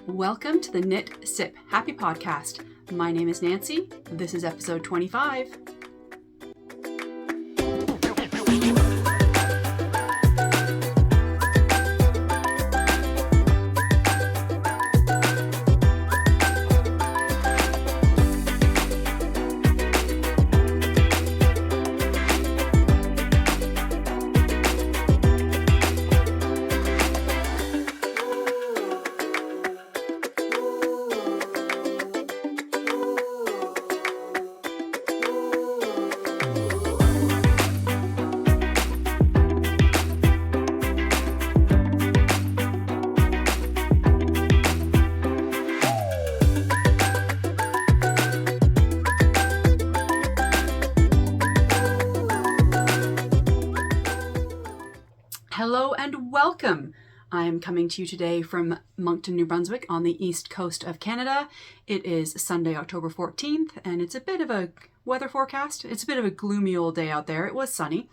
Welcome to the Knit Sip Happy Podcast. My name is Nancy. This is episode 25. Hello and welcome. I am coming to you today from Moncton, New Brunswick on the east coast of Canada. It is Sunday, October 14th, and it's a bit of a weather forecast. It's a bit of a gloomy old day out there. It was sunny.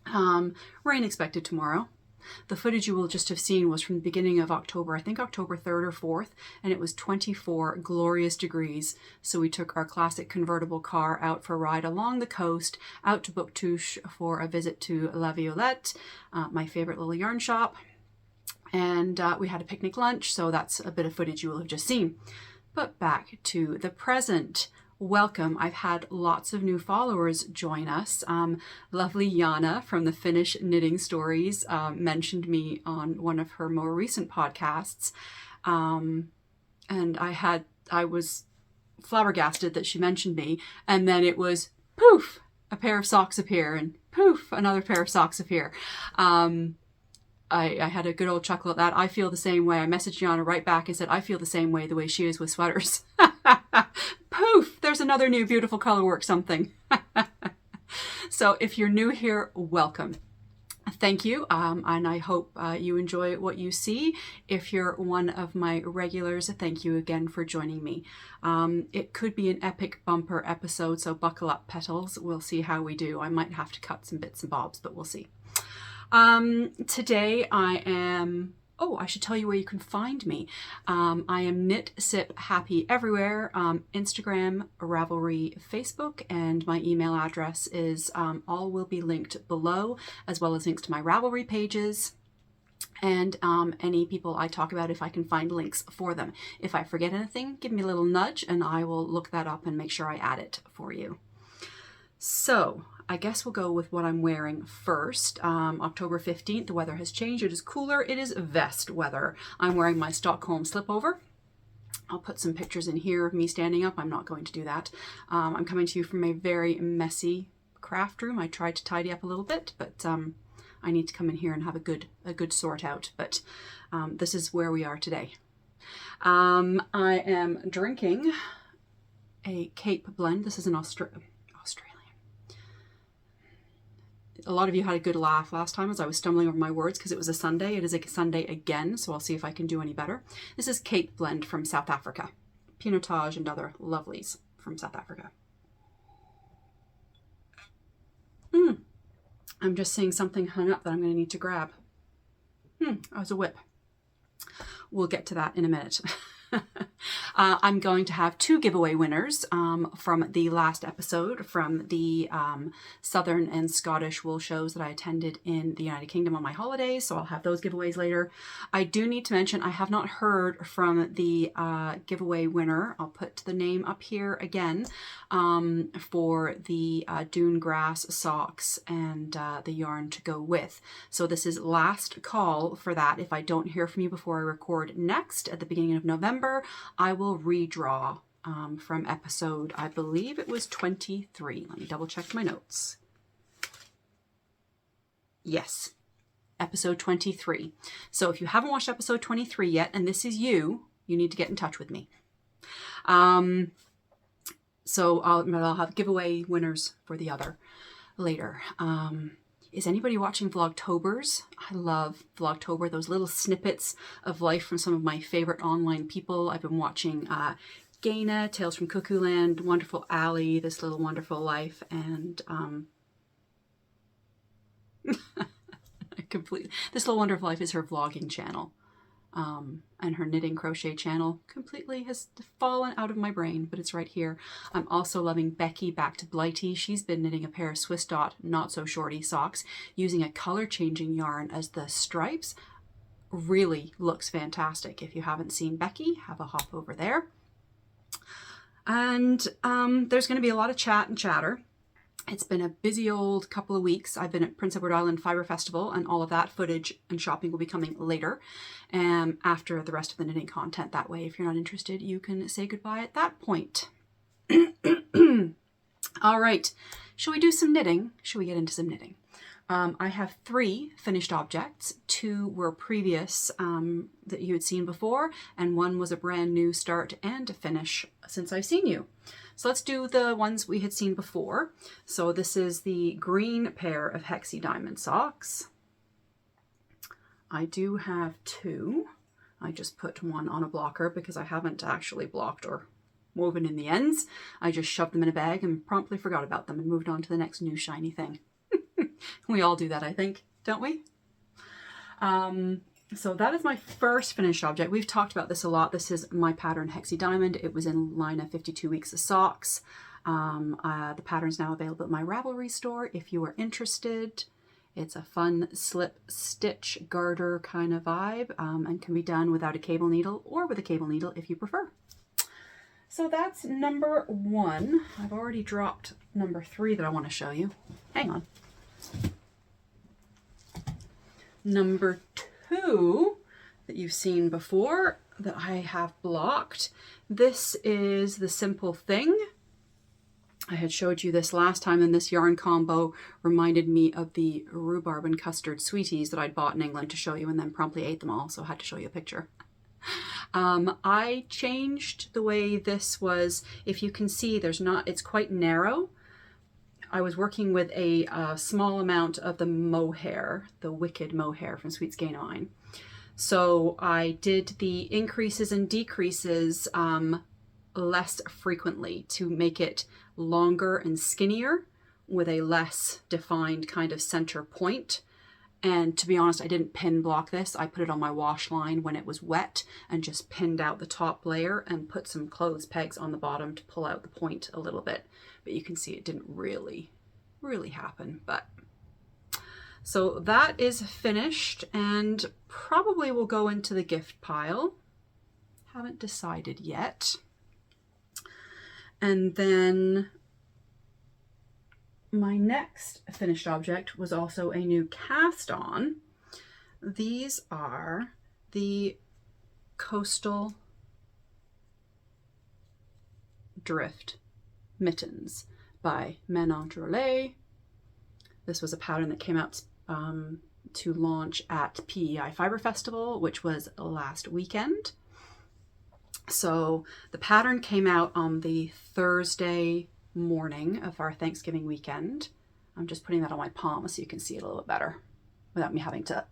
Rain expected tomorrow. The footage you will just have seen was from the beginning of October, I think October 3rd or 4th, and it was 24 glorious degrees. So we took our classic convertible car out for a ride along the coast, out to Bouctouche for a visit to La Violette, my favorite little yarn shop. And we had a picnic lunch, so that's a bit of footage you will have just seen. But back to the present. Welcome. I've had lots of new followers join us. Lovely Jana from the Finnish Knitting Stories mentioned me on one of her more recent podcasts. And I was flabbergasted that she mentioned me. And then it was poof, a pair of socks appear, and poof, another pair of socks appear. I had a good old chuckle at that. I feel the same way. I messaged Jana right back and said, I feel the same way, the way she is with sweaters. Poof, there's another new beautiful colorwork something. So if you're new here, welcome. Thank you, and I hope you enjoy what you see. If you're one of my regulars, thank you again for joining me. It could be an epic bumper episode, so buckle up, petals. We'll see how we do. I might have to cut some bits and bobs, but we'll see. Today I am... Oh, I should tell you where you can find me. I am Knit Sip Happy everywhere. Instagram, Ravelry, Facebook, and my email address is all will be linked below, as well as links to my Ravelry pages and any people I talk about if I can find links for them. If I forget anything, give me a little nudge and I will look that up and make sure I add it for you. So I guess we'll go with what I'm wearing first. October 15th, the weather has changed. It is cooler. It is vest weather. I'm wearing my Stockholm slipover. I'll put some pictures in here of me standing up. I'm not going to do that. I'm coming to you from a very messy craft room. I tried to tidy up a little bit, but I need to come in here and have a good sort out. But this is where we are today. I am drinking a Cape blend. This is an Australian. A lot of you had a good laugh last time as I was stumbling over my words because it was a Sunday. It is a Sunday again, so I'll see if I can do any better. This is Cape blend from South Africa. Pinotage and other lovelies from South Africa. I'm just seeing something hung up that I'm going to need to grab. That was a whip. We'll get to that in a minute. I'm going to have two giveaway winners from the last episode from the Southern and Scottish wool shows that I attended in the United Kingdom on my holidays, so I'll have those giveaways later. I do need to mention I have not heard from the giveaway winner. I'll put the name up here again for the dune grass socks and the yarn to go with. So this is last call for that. If I don't hear from you before I record next at the beginning of November, I will redraw from episode, I believe it was 23. Let me double check my notes. Yes, episode 23. So if you haven't watched episode 23 yet, and this is you need to get in touch with me. So I'll have giveaway winners for the other later. Is anybody watching Vlogtobers? I love Vlogtober, those little snippets of life from some of my favorite online people. I've been watching Gayna, Tales from Cuckoo Land, Wonderful Ally, This Little Wonderful Life, and This Little Wonderful Life is her vlogging channel. and her knitting crochet channel completely has fallen out of my brain, but it's right here. I'm also loving Becky Back to Blighty. She's been knitting a pair of Swiss Dot Not So Shorty socks using a color changing yarn as the stripes. Really looks fantastic. If you haven't seen Becky, have a hop over there. And there's going to be a lot of chat and chatter. It's been a busy old couple of weeks. I've been at Prince Edward Island Fibre Festival, and all of that footage and shopping will be coming later after the rest of the knitting content. That way, if you're not interested, you can say goodbye at that point. All right, shall we do some knitting? Shall we get into some knitting? I have 3 finished objects. 2 were previous that you had seen before, and 1 was a brand new start and finish since I've seen you. So let's do the ones we had seen before. So this is the green pair of Hexie Diamond socks. I do have 2. I just put 1 on a blocker because I haven't actually blocked or woven in the ends. I just shoved them in a bag and promptly forgot about them and moved on to the next new shiny thing. We all do that, I think, don't we? So that is my first finished object. We've talked about this a lot. This is my pattern Hexie Diamond. It was in line of 52 weeks of socks. The pattern's now available at my Ravelry store if you are interested. It's a fun slip stitch garter kind of vibe and can be done without a cable needle or with a cable needle if you prefer. So that's number 1. I've already dropped number 3 that I want to show you. Hang on. Number 2 that you've seen before that I have blocked. This is the Simple Thing. I had showed you this last time, and this yarn combo reminded me of the rhubarb and custard sweeties that I'd bought in England to show you and then promptly ate them all, so I had to show you a picture. I changed the way this was. If you can see, it's quite narrow. I was working with a small amount of the mohair, the Wicked mohair from Sweet's Gayna. So I did the increases and decreases less frequently to make it longer and skinnier with a less defined kind of center point. And to be honest, I didn't pin block this. I put it on my wash line when it was wet and just pinned out the top layer and put some clothes pegs on the bottom to pull out the point a little bit. But you can see it didn't really happen. But so that is finished and probably will go into the gift pile. Haven't decided yet. And then my next finished object was also a new cast on. These are the Coastal Drift Mittens by Manon Drolet. This was a pattern that came out to launch at PEI Fibre Festival, which was last weekend. So the pattern came out on the Thursday morning of our Thanksgiving weekend. I'm just putting that on my palm so you can see it a little bit better without me having to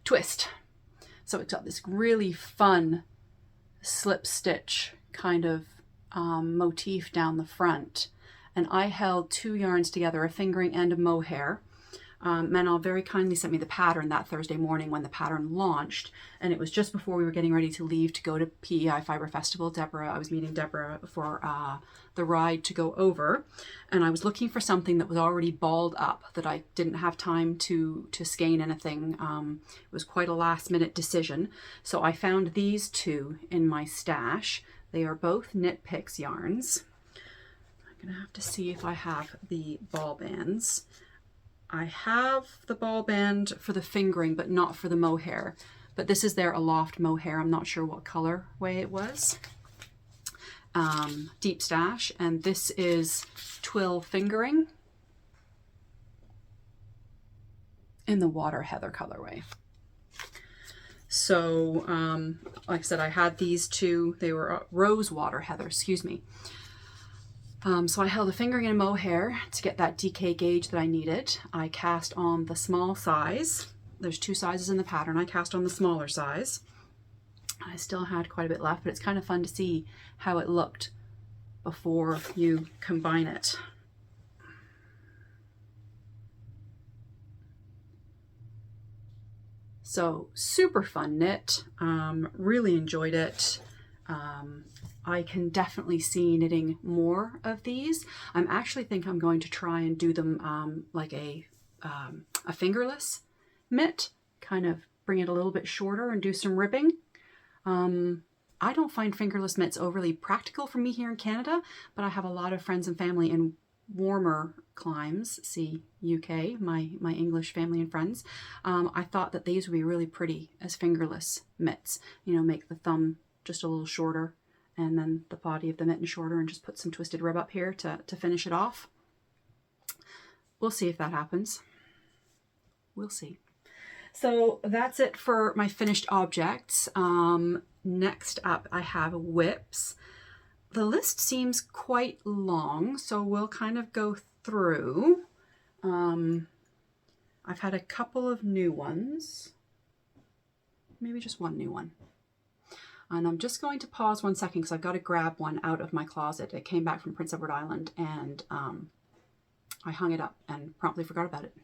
twist. So it's got this really fun slip stitch kind of motif down the front. And I held 2 yarns together, a fingering and a mohair. Manon very kindly sent me the pattern that Thursday morning when the pattern launched, and it was just before we were getting ready to leave to go to PEI Fibre Festival. I was meeting Deborah for the ride to go over, and I was looking for something that was already balled up, that I didn't have time to skein anything. It was quite a last minute decision, so I found these 2 in my stash. They are both Knit Picks yarns. I'm gonna have to see if I have the ball bands. I have the ball band for the fingering, but not for the mohair. But this is their Aloft mohair. I'm not sure what colorway it was. Deep Stash, and this is Twill Fingering in the Water Heather colorway. So, like I said, I had these 2. They were Rose Water Heather, excuse me. So I held a fingering and a mohair to get that DK gauge that I needed. I cast on the small size. There's 2 sizes in the pattern. I cast on the smaller size. I still had quite a bit left, but it's kind of fun to see how it looked before you combine it. So super fun knit, really enjoyed it. I can definitely see knitting more of these. I actually think I'm going to try and do them like a fingerless mitt, kind of bring it a little bit shorter and do some ribbing. I don't find fingerless mitts overly practical for me here in Canada, but I have a lot of friends and family in warmer climes, see UK, my English family and friends. I thought that these would be really pretty as fingerless mitts. You know, make the thumb just a little shorter and then the body of the mitten shorter and just put some twisted rib up here to finish it off. We'll see if that happens. We'll see. So that's it for my finished objects. Next up I have whips. The list seems quite long, so we'll kind of go through. I've had a couple of new ones, maybe just one new one. And I'm just going to pause 1 second because I've got to grab one out of my closet. It came back from Prince Edward Island and I hung it up and promptly forgot about it.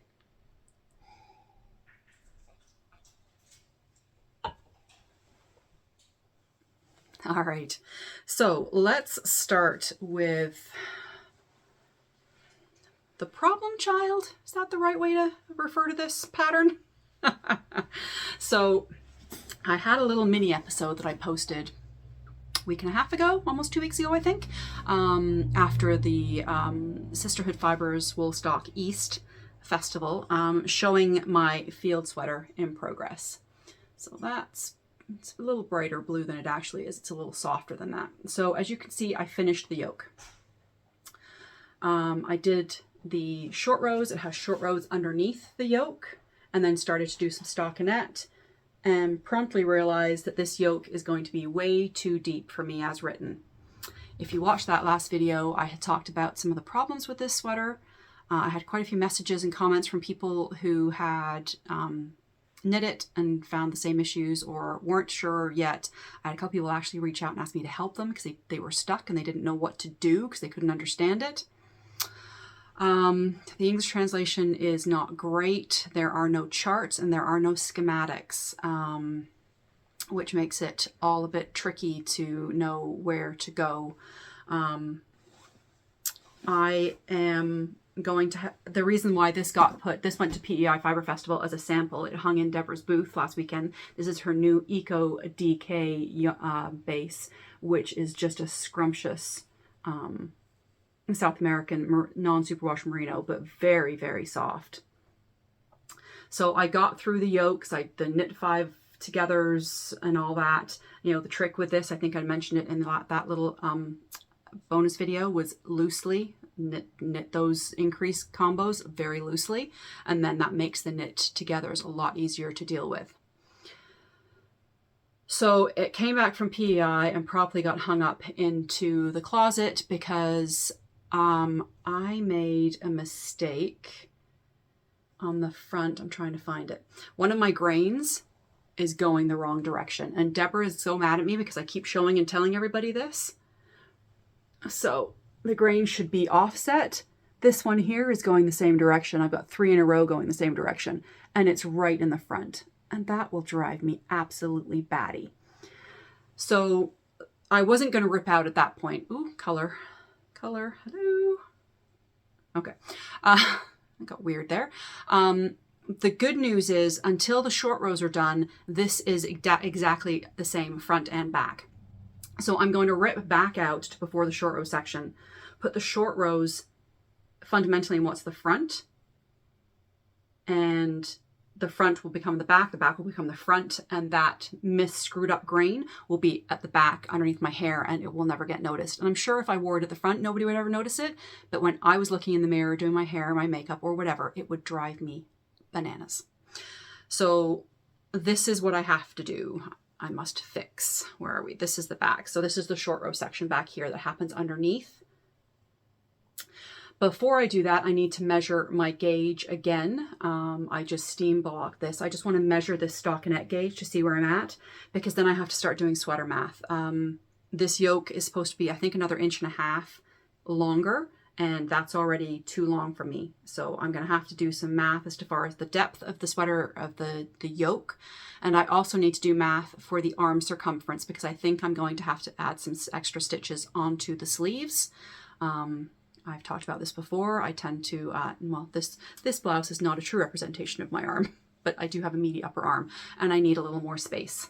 All right, so let's start with the problem child. Is that the right way to refer to this pattern? So I had a little mini episode that I posted a week and a half ago, almost 2 weeks ago, I think, after the Sisterhood Fibres Woolstock East Festival, showing my field sweater in progress. So it's a little brighter blue than it actually is. It's a little softer than that. So as you can see, I finished the yoke. I did the short rows. It has short rows underneath the yoke, and then started to do some stockinette and promptly realized that this yoke is going to be way too deep for me as written. If you watched that last video, I had talked about some of the problems with this sweater. I had quite a few messages and comments from people who had knit it and found the same issues or weren't sure yet. I had a couple people actually reach out and ask me to help them because they were stuck and they didn't know what to do because they couldn't understand it. The English translation is not great. There are no charts and there are no schematics, which makes it all a bit tricky to know where to go. I am going to the reason why this went to PEI Fibre Festival as a sample. It hung in Deborah's booth last weekend. This is her new Eco DK base, which is just a scrumptious South American non-superwash merino, but very, very soft. So I got through the yokes, the knit 5 togethers and all that. You know, the trick with this, I think I mentioned it in that little bonus video, was loosely knit those increased combos very loosely, and then that makes the knit togethers a lot easier to deal with. So it came back from PEI and promptly got hung up into the closet because I made a mistake on the front. I'm trying to find it. One of my grains is going the wrong direction, and Deborah is so mad at me because I keep showing and telling everybody this. So the grain should be offset. This one here is going the same direction. I've got 3 in a row going the same direction, and it's right in the front, and that will drive me absolutely batty. So I wasn't going to rip out at that point. Ooh, color, hello. Okay, I got weird there. The good news is until the short rows are done, this is exactly the same front and back. So I'm going to rip back out to before the short row section, put the short rows fundamentally in what's the front, and the front will become the back will become the front, and that screwed up grain will be at the back underneath my hair, and it will never get noticed. And I'm sure if I wore it at the front, nobody would ever notice it, but when I was looking in the mirror doing my hair, my makeup, or whatever, it would drive me bananas. So this is what I have to do. I must fix. Where are we? This is the back. So this is the short row section back here that happens underneath. Before I do that, I need to measure my gauge again. I just steam block this. I just want to measure this stockinette gauge to see where I'm at, because then I have to start doing sweater math. This yoke is supposed to be, I think, another 1.5 inches longer, and that's already too long for me. So I'm going to have to do some math as far as the depth of the sweater, of the yoke. And I also need to do math for the arm circumference, because I think I'm going to have to add some extra stitches onto the sleeves. I've talked about this before. I tend to, well, this blouse is not a true representation of my arm, but I do have a meaty upper arm, and I need a little more space.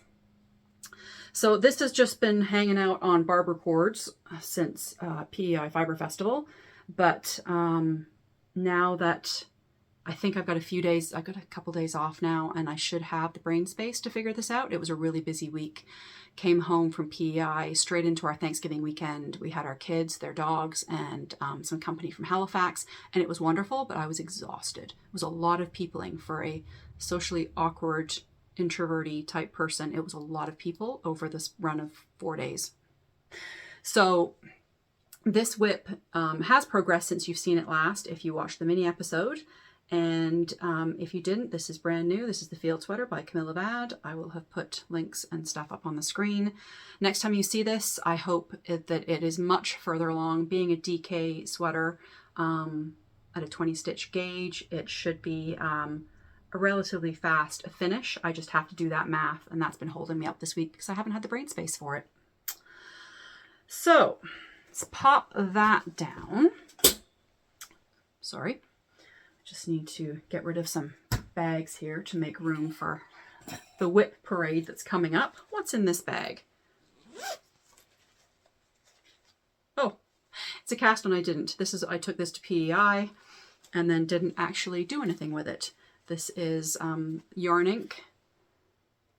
So this has just been hanging out on barber cords since PEI Fibre Festival. But now that I think I've got a couple days off now, and I should have the brain space to figure this out. It was a really busy week. Came home from PEI straight into our Thanksgiving weekend. We had our kids, their dogs, and some company from Halifax, and it was wonderful, but I was exhausted. It was a lot of peopling for a socially awkward, introverty type person. It was a lot of people over this run of 4 days. So this whip has progressed since you've seen it last, if you watched the mini episode. And if you didn't, this is brand new. This is the Field Sweater by Camilla Vad. I will have put links and stuff up on the screen. Next time you see this, I hope that it is much further along. Being a DK sweater at a 20 stitch gauge, it should be a relatively fast finish. I just have to do that math, and that's been holding me up this week because I haven't had the brain space for it. So let's pop that down. Sorry. Just need to get rid of some bags here to make room for the whip parade that's coming up. What's in this bag? Oh, it's a cast on I didn't. I took this to PEI and then didn't actually do anything with it. This is yarn ink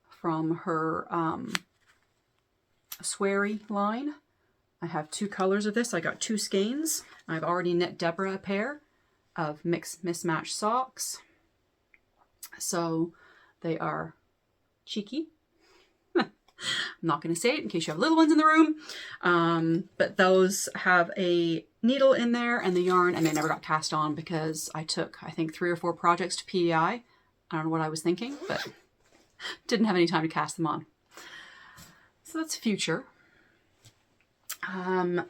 from her Sweary line. I have 2 colors of this. I got 2 skeins. I've already knit Deborah a pair of mixed mismatch socks. So they are cheeky. I'm not going to say it in case you have little ones in the room. But those have a needle in there and the yarn, and they never got cast on because I took, I think, 3 or 4 projects to PEI. I don't know what I was thinking, but didn't have any time to cast them on. So that's future.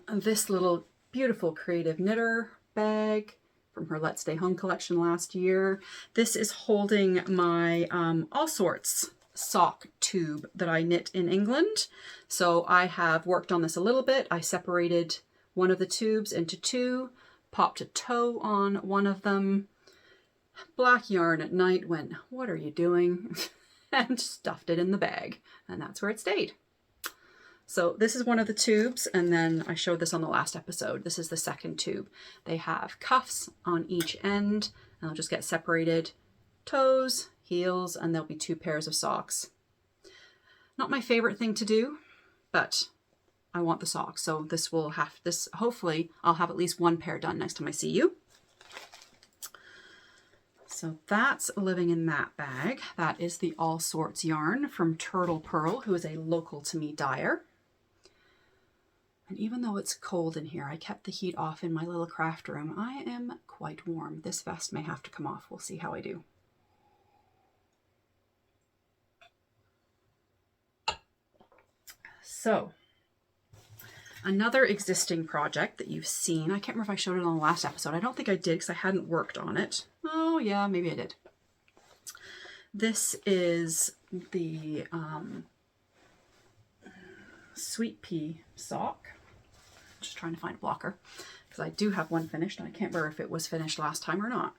This little beautiful creative knitter bag from her Let's Stay Home collection last year. This is holding my All Sorts sock tube that I knit in England. So I have worked on this a little bit. I separated one of the tubes into 2, popped a toe on one of them. Black yarn at night went, "What are you doing?" and stuffed it in the bag. And that's where it stayed. So this is one of the tubes, and then I showed this on the last episode. This is the second tube. They have cuffs on each end, and I'll just get separated toes, heels, and there'll be 2 pairs of socks. Not my favorite thing to do, but I want the socks. So this will have this, hopefully I'll have at least 1 pair done next time I see you. So that's living in that bag. That is the All Sorts yarn from Turtle Pearl, who is a local to me dyer. And even though it's cold in here, I kept the heat off in my little craft room. I am quite warm. This vest may have to come off. We'll see how I do. So, another existing project that you've seen. I can't remember if I showed it on the last episode. I don't think I did because I hadn't worked on it. Oh yeah, maybe I did. This is the Sweet Pea sock. Just trying to find a blocker because I do have one finished and I can't remember if it was finished last time or not.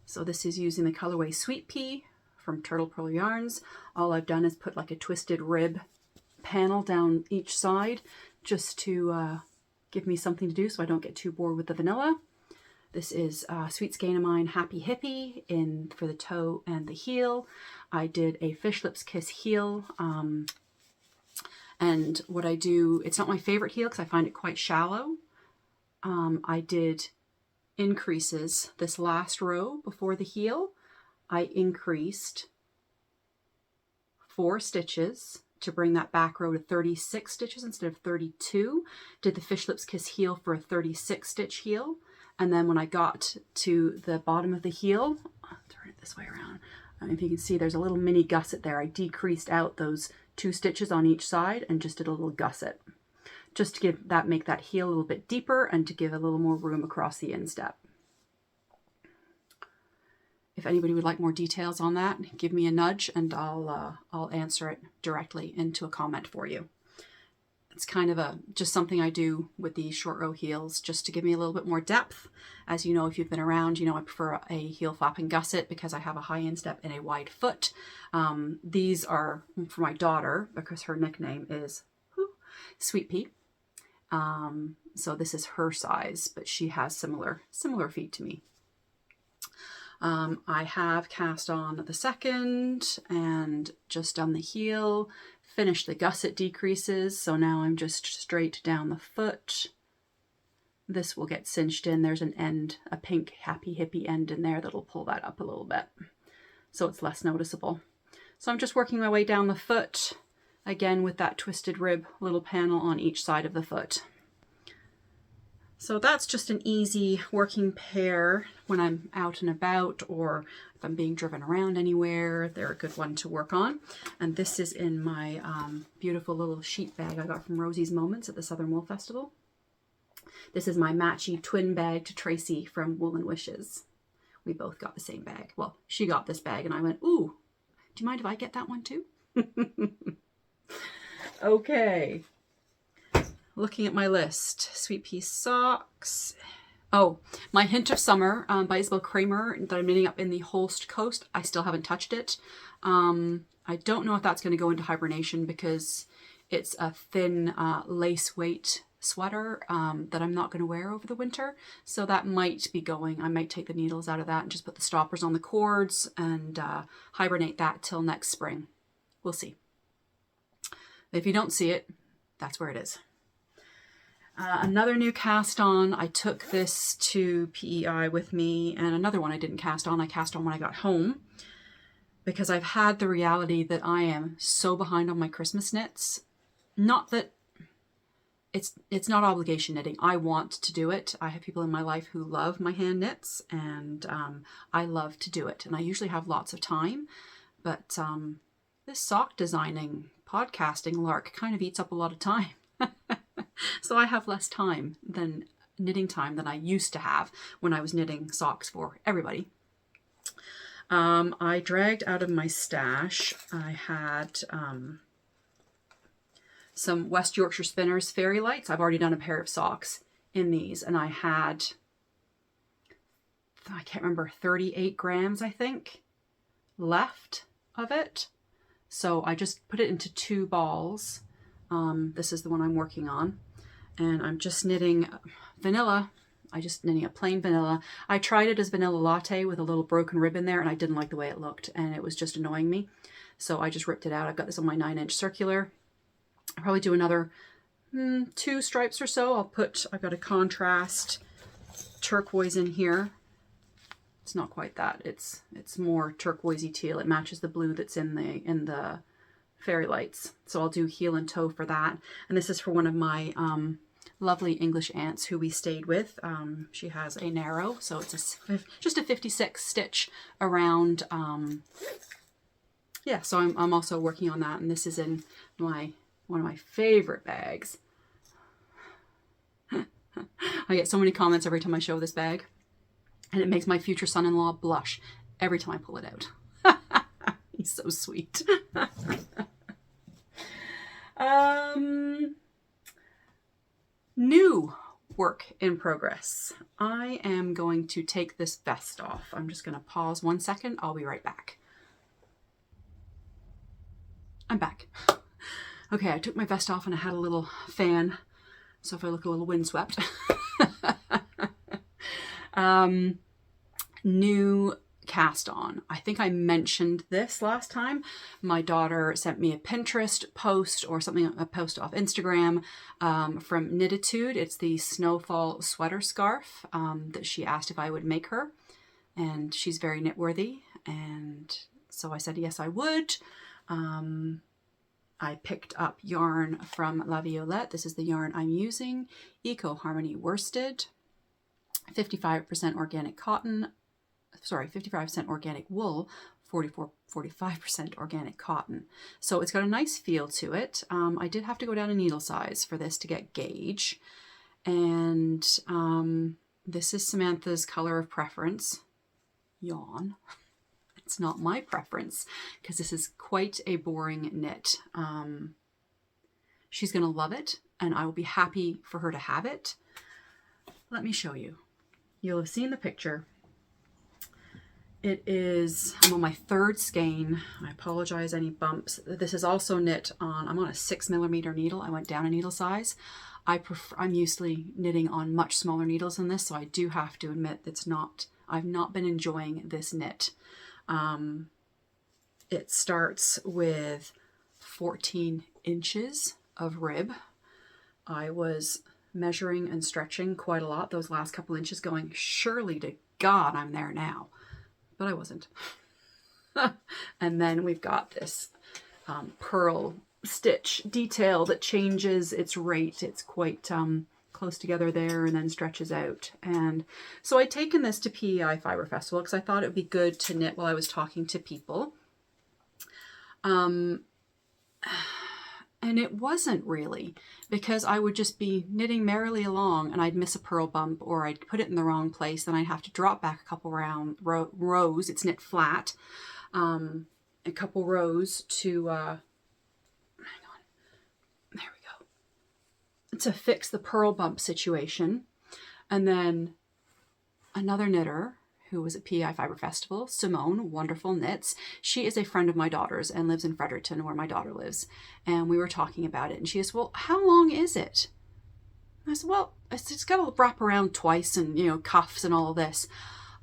So this is using the colorway Sweet Pea from Turtle Pearl Yarns. All I've done is put like a twisted rib panel down each side just to give me something to do so I don't get too bored with the vanilla. This is Sweet Skein of Mine Happy Hippie for the toe and the heel. I did a Fish Lips Kiss heel. And what I do, it's not my favorite heel because I find it quite shallow. I did increases this last row before the heel. I increased 4 stitches to bring that back row to 36 stitches instead of 32. Did the Fish Lips Kiss heel for a 36 stitch heel. And then when I got to the bottom of the heel, I'll turn it this way around. If you can see, there's a little mini gusset there. I decreased out those 2 stitches on each side and just did a little gusset, just to make that heel a little bit deeper and to give a little more room across the instep. If anybody would like more details on that, give me a nudge and I'll answer it directly into a comment for you. It's kind of just something I do with these short row heels just to give me a little bit more depth. As you know, if you've been around, you know I prefer a heel flap and gusset because I have a high instep and a wide foot. These are for my daughter because her nickname is Sweet Pea. So this is her size, but she has similar feet to me. I have cast on the second and just done the heel, finished the gusset decreases, so now I'm just straight down the foot. This will get cinched in. There's an end, a pink happy hippie end in there that'll pull that up a little bit so it's less noticeable. So I'm just working my way down the foot, again with that twisted rib little panel on each side of the foot. So that's just an easy working pair when I'm out and about, or if I'm being driven around anywhere. They're a good one to work on. And this is in my beautiful little sheet bag I got from Rosie's Moments at the Southern Wool Festival. This is my matchy twin bag to Tracy from Wool and Wishes. We both got the same bag. Well, she got this bag and I went, ooh, do you mind if I get that one too? Okay. Looking at my list, Sweet Pea socks. Oh, my Hint of Summer by Isabel Kramer that I'm knitting up in the Holst Coast. I still haven't touched it. I don't know if that's going to go into hibernation because it's a thin lace weight sweater that I'm not going to wear over the winter. So that might be going. I might take the needles out of that and just put the stoppers on the cords and hibernate that till next spring. We'll see. If you don't see it, that's where it is. Another new cast on. I took this to PEI with me, and another one I didn't cast on. I cast on when I got home because I've had the reality that I am so behind on my Christmas knits. Not that it's not obligation knitting. I want to do it. I have people in my life who love my hand knits, and I love to do it. And I usually have lots of time, but this sock designing, podcasting lark kind of eats up a lot of time. So I have less time than knitting time than I used to have when I was knitting socks for everybody. I dragged out of my stash, I had some West Yorkshire Spinners Fairy Lights. I've already done a pair of socks in these, and I had, I can't remember, 38 grams, I think, left of it. So I just put it into 2 balls. This is the one I'm working on, and I'm just knitting vanilla. I'm just knitting a plain vanilla. I tried it as vanilla latte with a little broken rib in there, and I didn't like the way it looked, and it was just annoying me. So I just ripped it out. I've got this on my 9-inch circular. I'll probably do another 2 stripes or so. I've got a contrast turquoise in here. It's not quite that. It's more turquoisey teal. It matches the blue that's in the Fairy Lights. So I'll do heel and toe for that. And this is for one of my lovely English aunts who we stayed with. She has a narrow, so it's just a 56 stitch around. Yeah, so I'm also working on that, and this is in one of my favorite bags. I get so many comments every time I show this bag, and it makes my future son-in-law blush every time I pull it out. He's so sweet. New work in progress. I am going to take this vest off. I'm just going to pause 1 second. I'll be right back. I'm back. Okay, I took my vest off and I had a little fan, so if I look a little windswept. New cast on. I think I mentioned this last time. My daughter sent me a Pinterest post or something, a post off Instagram from Knititude. It's the snowfall sweater scarf that she asked if I would make her, and she's very knitworthy, and so I said yes I would. I picked up yarn from La Violette. This is the yarn I'm using, Eco Harmony worsted, 55% organic cotton, sorry, 55% organic wool, 45% organic cotton. So it's got a nice feel to it. I did have to go down a needle size for this to get gauge. And this is Samantha's color of preference. Yawn. It's not my preference because this is quite a boring knit. She's going to love it and I will be happy for her to have it. Let me show you. You'll have seen the picture. It is, I'm on my third skein. I apologize any bumps. This is also knit on, I'm on a 6mm needle. I went down a needle size. I'm usually knitting on much smaller needles than this, so I do have to admit I've not been enjoying this knit. It starts with 14 inches of rib. I was measuring and stretching quite a lot those last couple inches, going, surely to God I'm there now. But I wasn't. And then we've got this pearl stitch detail that changes its rate. It's quite close together there and then stretches out. And so I'd taken this to PEI Fibre Festival because I thought it would be good to knit while I was talking to people. And it wasn't really, because I would just be knitting merrily along and I'd miss a purl bump or I'd put it in the wrong place. Then I'd have to drop back a couple rows. It's knit flat. A couple rows to, hang on, there we go, to fix the purl bump situation. And then another knitter who was at PEI Fibre Festival, Simone, wonderful knits. She is a friend of my daughter's and lives in Fredericton where my daughter lives. And we were talking about it and she says, well, how long is it? And I said, well, it's got to wrap around twice and, you know, cuffs and all of this.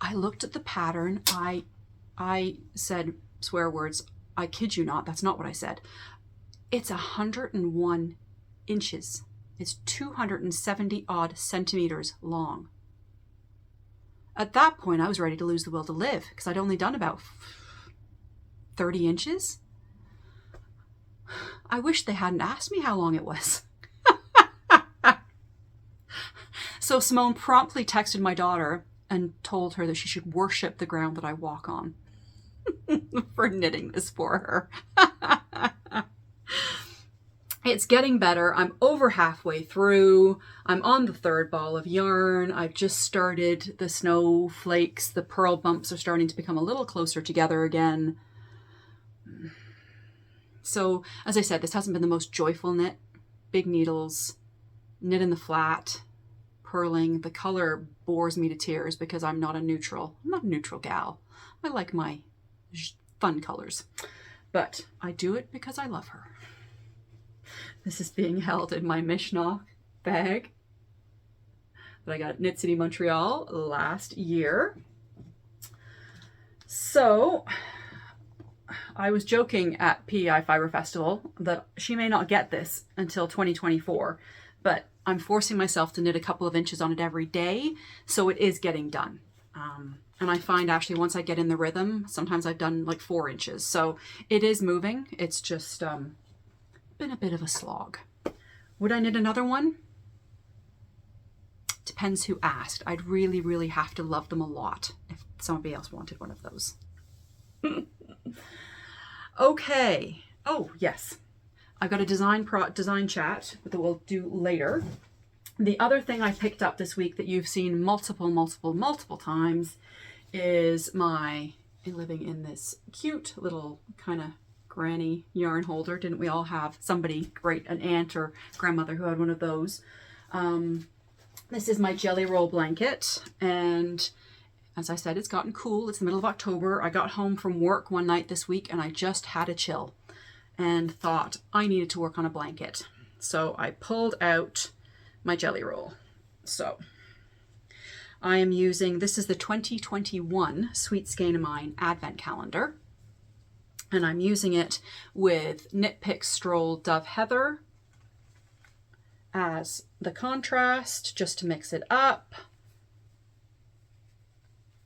I looked at the pattern. I said swear words. I kid you not. That's not what I said. It's 101 inches. It's 270 odd centimeters long. At that point, I was ready to lose the will to live because I'd only done about 30 inches. I wish they hadn't asked me how long it was. So Simone promptly texted my daughter and told her that she should worship the ground that I walk on for knitting this for her. It's getting better. I'm over halfway through. I'm on the third ball of yarn. I've just started the snowflakes. The purl bumps are starting to become a little closer together again. So, as I said, this hasn't been the most joyful knit. Big needles, knit in the flat, purling. The color bores me to tears because I'm not a neutral. I'm not a neutral gal. I like my fun colors. But I do it because I love her. This is being held in my Mishnah bag that I got at Knit City, Montreal last year. So I was joking at PEI Fibre Festival that she may not get this until 2024, but I'm forcing myself to knit a couple of inches on it every day, so it is getting done. And I find actually once I get in the rhythm, sometimes I've done like 4 inches. So it is moving. It's just been a bit of a slog. Would I knit another one? Depends who asked. I'd really, really have to love them a lot if somebody else wanted one of those. Okay. Oh, yes. I've got a design chat that we'll do later. The other thing I picked up this week that you've seen multiple times is my living in this cute little kind of granny yarn holder. Didn't we all have somebody, great, an aunt or grandmother who had one of those? This is my jelly roll blanket, and as I said, it's gotten cool. It's the middle of October. I got home from work one night this week and I just had a chill and thought I needed to work on a blanket. So I pulled out my jelly roll. So I am using, this is the 2021 Sweet Skein of Mine Advent Calendar. And I'm using it with Knit Pick Stroll Dove Heather as the contrast, just to mix it up.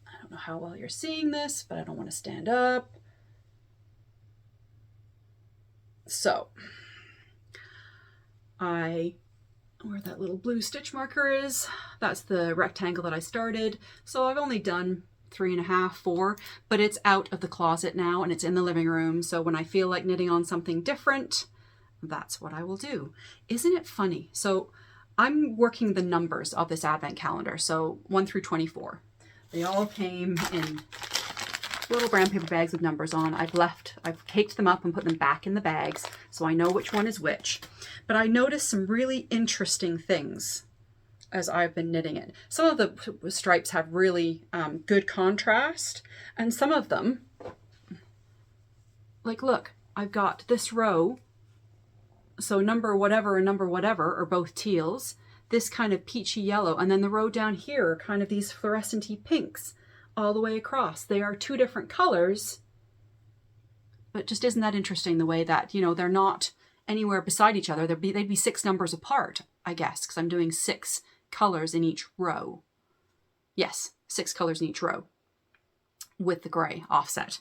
I don't know how well you're seeing this, but I don't want to stand up. So, where that little blue stitch marker is, that's the rectangle that I started. So I've only done 3.5, 4, but it's out of the closet now and it's in the living room. So when I feel like knitting on something different, that's what I will do. Isn't it funny? So I'm working the numbers of this advent calendar. So 1 through 24. They all came in little brown paper bags with numbers on. I've caked them up and put them back in the bags so I know which one is which. But I noticed some really interesting things as I've been knitting it. Some of the stripes have really good contrast, and some of them, like look, I've got this row, so number whatever and number whatever are both teals, this kind of peachy yellow, and then the row down here are kind of these fluorescent-y pinks all the way across. They are two different colors, but just isn't that interesting the way that, you know, they're not anywhere beside each other. They'd be 6 numbers apart, I guess, because I'm doing 6 colors in each row. Yes, 6 colors in each row with the gray offset.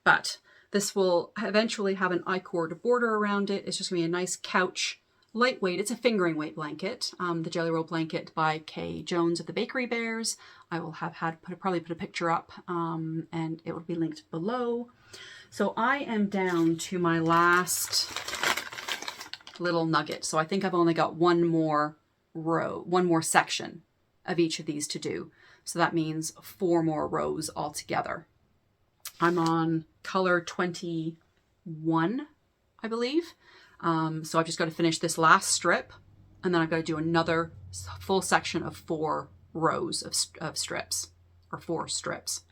But this will eventually have an I-cord border around it. It's just gonna be a nice couch, lightweight. It's a fingering weight blanket, the Jelly Roll blanket by Kay Jones of the Bakery Bears. I will have probably put a picture up and it will be linked below. So I am down to my last little nugget. So I think I've only got one more section of each of these to do. So that means 4 more rows altogether. I'm on color 21, I believe. So I've just got to finish this last strip, and then I've got to do another full section of 4 rows of strips, or 4 strips.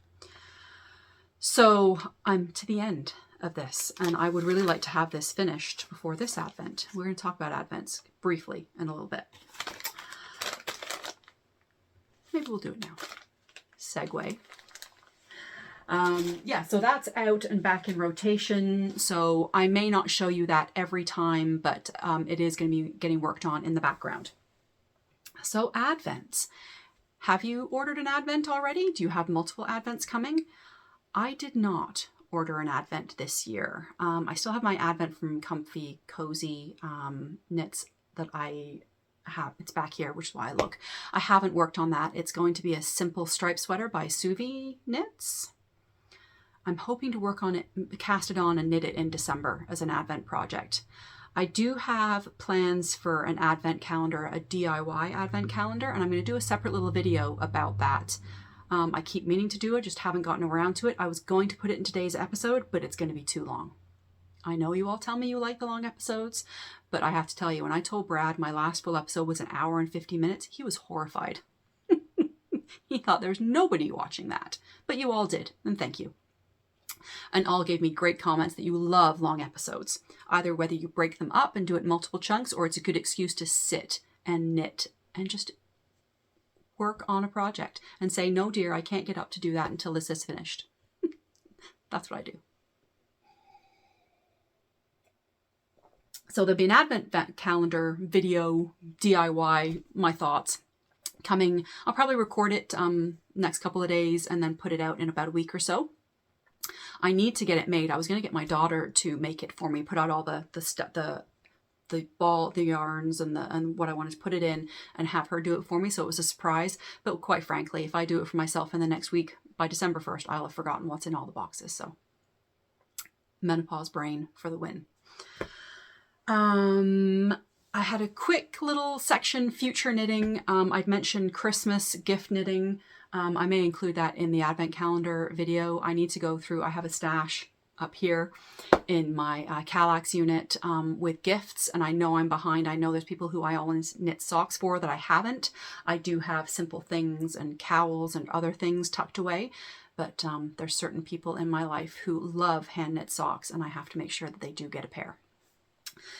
So I'm to the end of this, and I would really like to have this finished before this Advent. We're going to talk about Advents briefly in a little bit. Maybe we'll do it now. Segue. Yeah, so that's out and back in rotation. So I may not show you that every time, but it is going to be getting worked on in the background. So Advents. Have you ordered an Advent already? Do you have multiple Advents coming? I did not order an Advent this year. I still have my Advent from Comfy Cozy knits that I have. It's back here, which is why I look. I haven't worked on that. It's going to be a simple striped sweater by Sophie Knits. I'm hoping to work on it, cast it on and knit it in December as an Advent project. I do have plans for an Advent calendar, a DIY Advent calendar, and I'm going to do a separate little video about that. I keep meaning to do it, just haven't gotten around to it. I was going to put it in today's episode, but it's going to be too long. I know you all tell me you like the long episodes, but I have to tell you, when I told Brad my last full episode was 1 hour and 50 minutes, he was horrified. He thought there's nobody watching that, but you all did, and thank you. And all gave me great comments that you love long episodes, either whether you break them up and do it in multiple chunks, or it's a good excuse to sit and knit and just work on a project and say, no, dear, I can't get up to do that until this is finished. That's what I do. So there'll be an Advent calendar video, DIY, my thoughts coming. I'll probably record it next couple of days and then put it out in about a week or so. I need to get it made. I was going to get my daughter to make it for me, put out all the yarns and what I wanted to put it in, and have her do it for me. So it was a surprise. But quite frankly, if I do it for myself in the next week, by December 1st, I'll have forgotten what's in all the boxes. So menopause brain for the win. I had a quick little section, future knitting. I'd mentioned Christmas gift knitting. I may include that in the Advent calendar video. I need to go through, I have a stash up here in my Kallax unit with gifts, and I know I'm behind. I know there's people who I always knit socks for that I haven't. I do have simple things and cowls and other things tucked away, but there's certain people in my life who love hand knit socks, and I have to make sure that they do get a pair.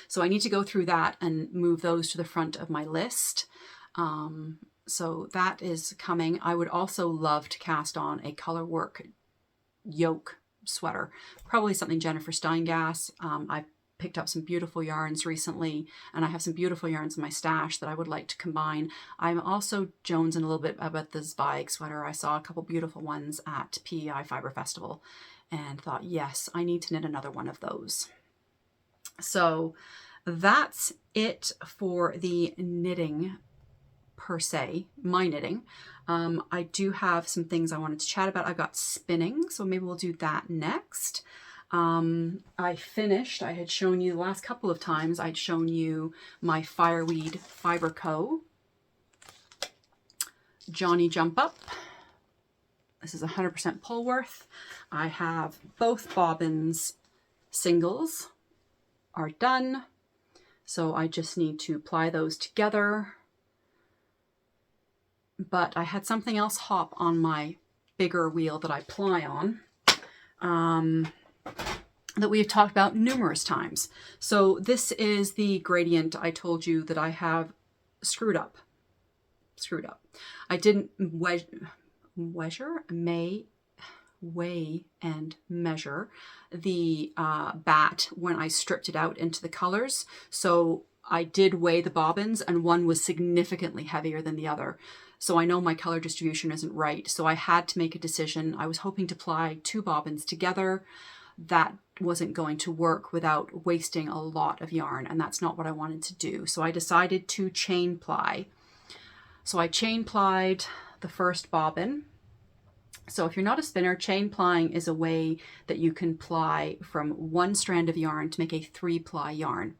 So I need to go through that and move those to the front of my list. So that is coming. I would also love to cast on a colorwork yoke sweater, probably something Jennifer Steingass. I've picked up some beautiful yarns recently, and I have some beautiful yarns in my stash that I would like to combine. I'm also jonesing a little bit about the Zweig sweater. I saw a couple beautiful ones at PEI Fibre Festival and thought, yes, I need to knit another one of those. So that's it for the knitting per se, my knitting. I do have some things I wanted to chat about. I've got spinning, so maybe we'll do that next. I had shown you the last couple of times, I'd shown you my Fireweed Fibre Co. Johnny Jump Up. This is 100% Polworth. I have both bobbins singles are done. So I just need to ply those together. But I had something else hop on my bigger wheel that I ply on that we've talked about numerous times. So this is the gradient I told you that I have screwed up. I didn't weigh and measure the bat when I stripped it out into the colors. So I did weigh the bobbins, and one was significantly heavier than the other. So I know my color distribution isn't right. So I had to make a decision. I was hoping to ply 2 bobbins together. That wasn't going to work without wasting a lot of yarn, and that's not what I wanted to do. So I decided to chain ply. So I chain plied the first bobbin. So if you're not a spinner, chain plying is a way that you can ply from one strand of yarn to make a 3-ply yarn.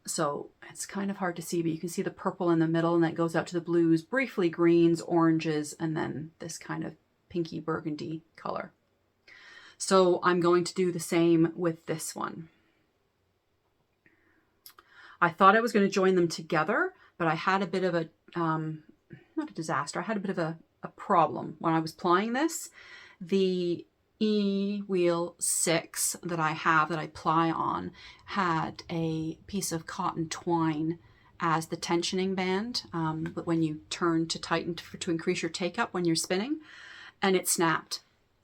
So it's kind of hard to see, but you can see the purple in the middle, and that goes out to the blues, briefly greens, oranges, and then this kind of pinky burgundy color. So I'm going to do the same with this one. I thought I was going to join them together, but I had a bit of a, not a disaster, I had a bit of a problem when I was plying this. The wheel 6 that I have that I ply on had a piece of cotton twine as the tensioning band, but when you turn to tighten to increase your take up when you're spinning, and it snapped.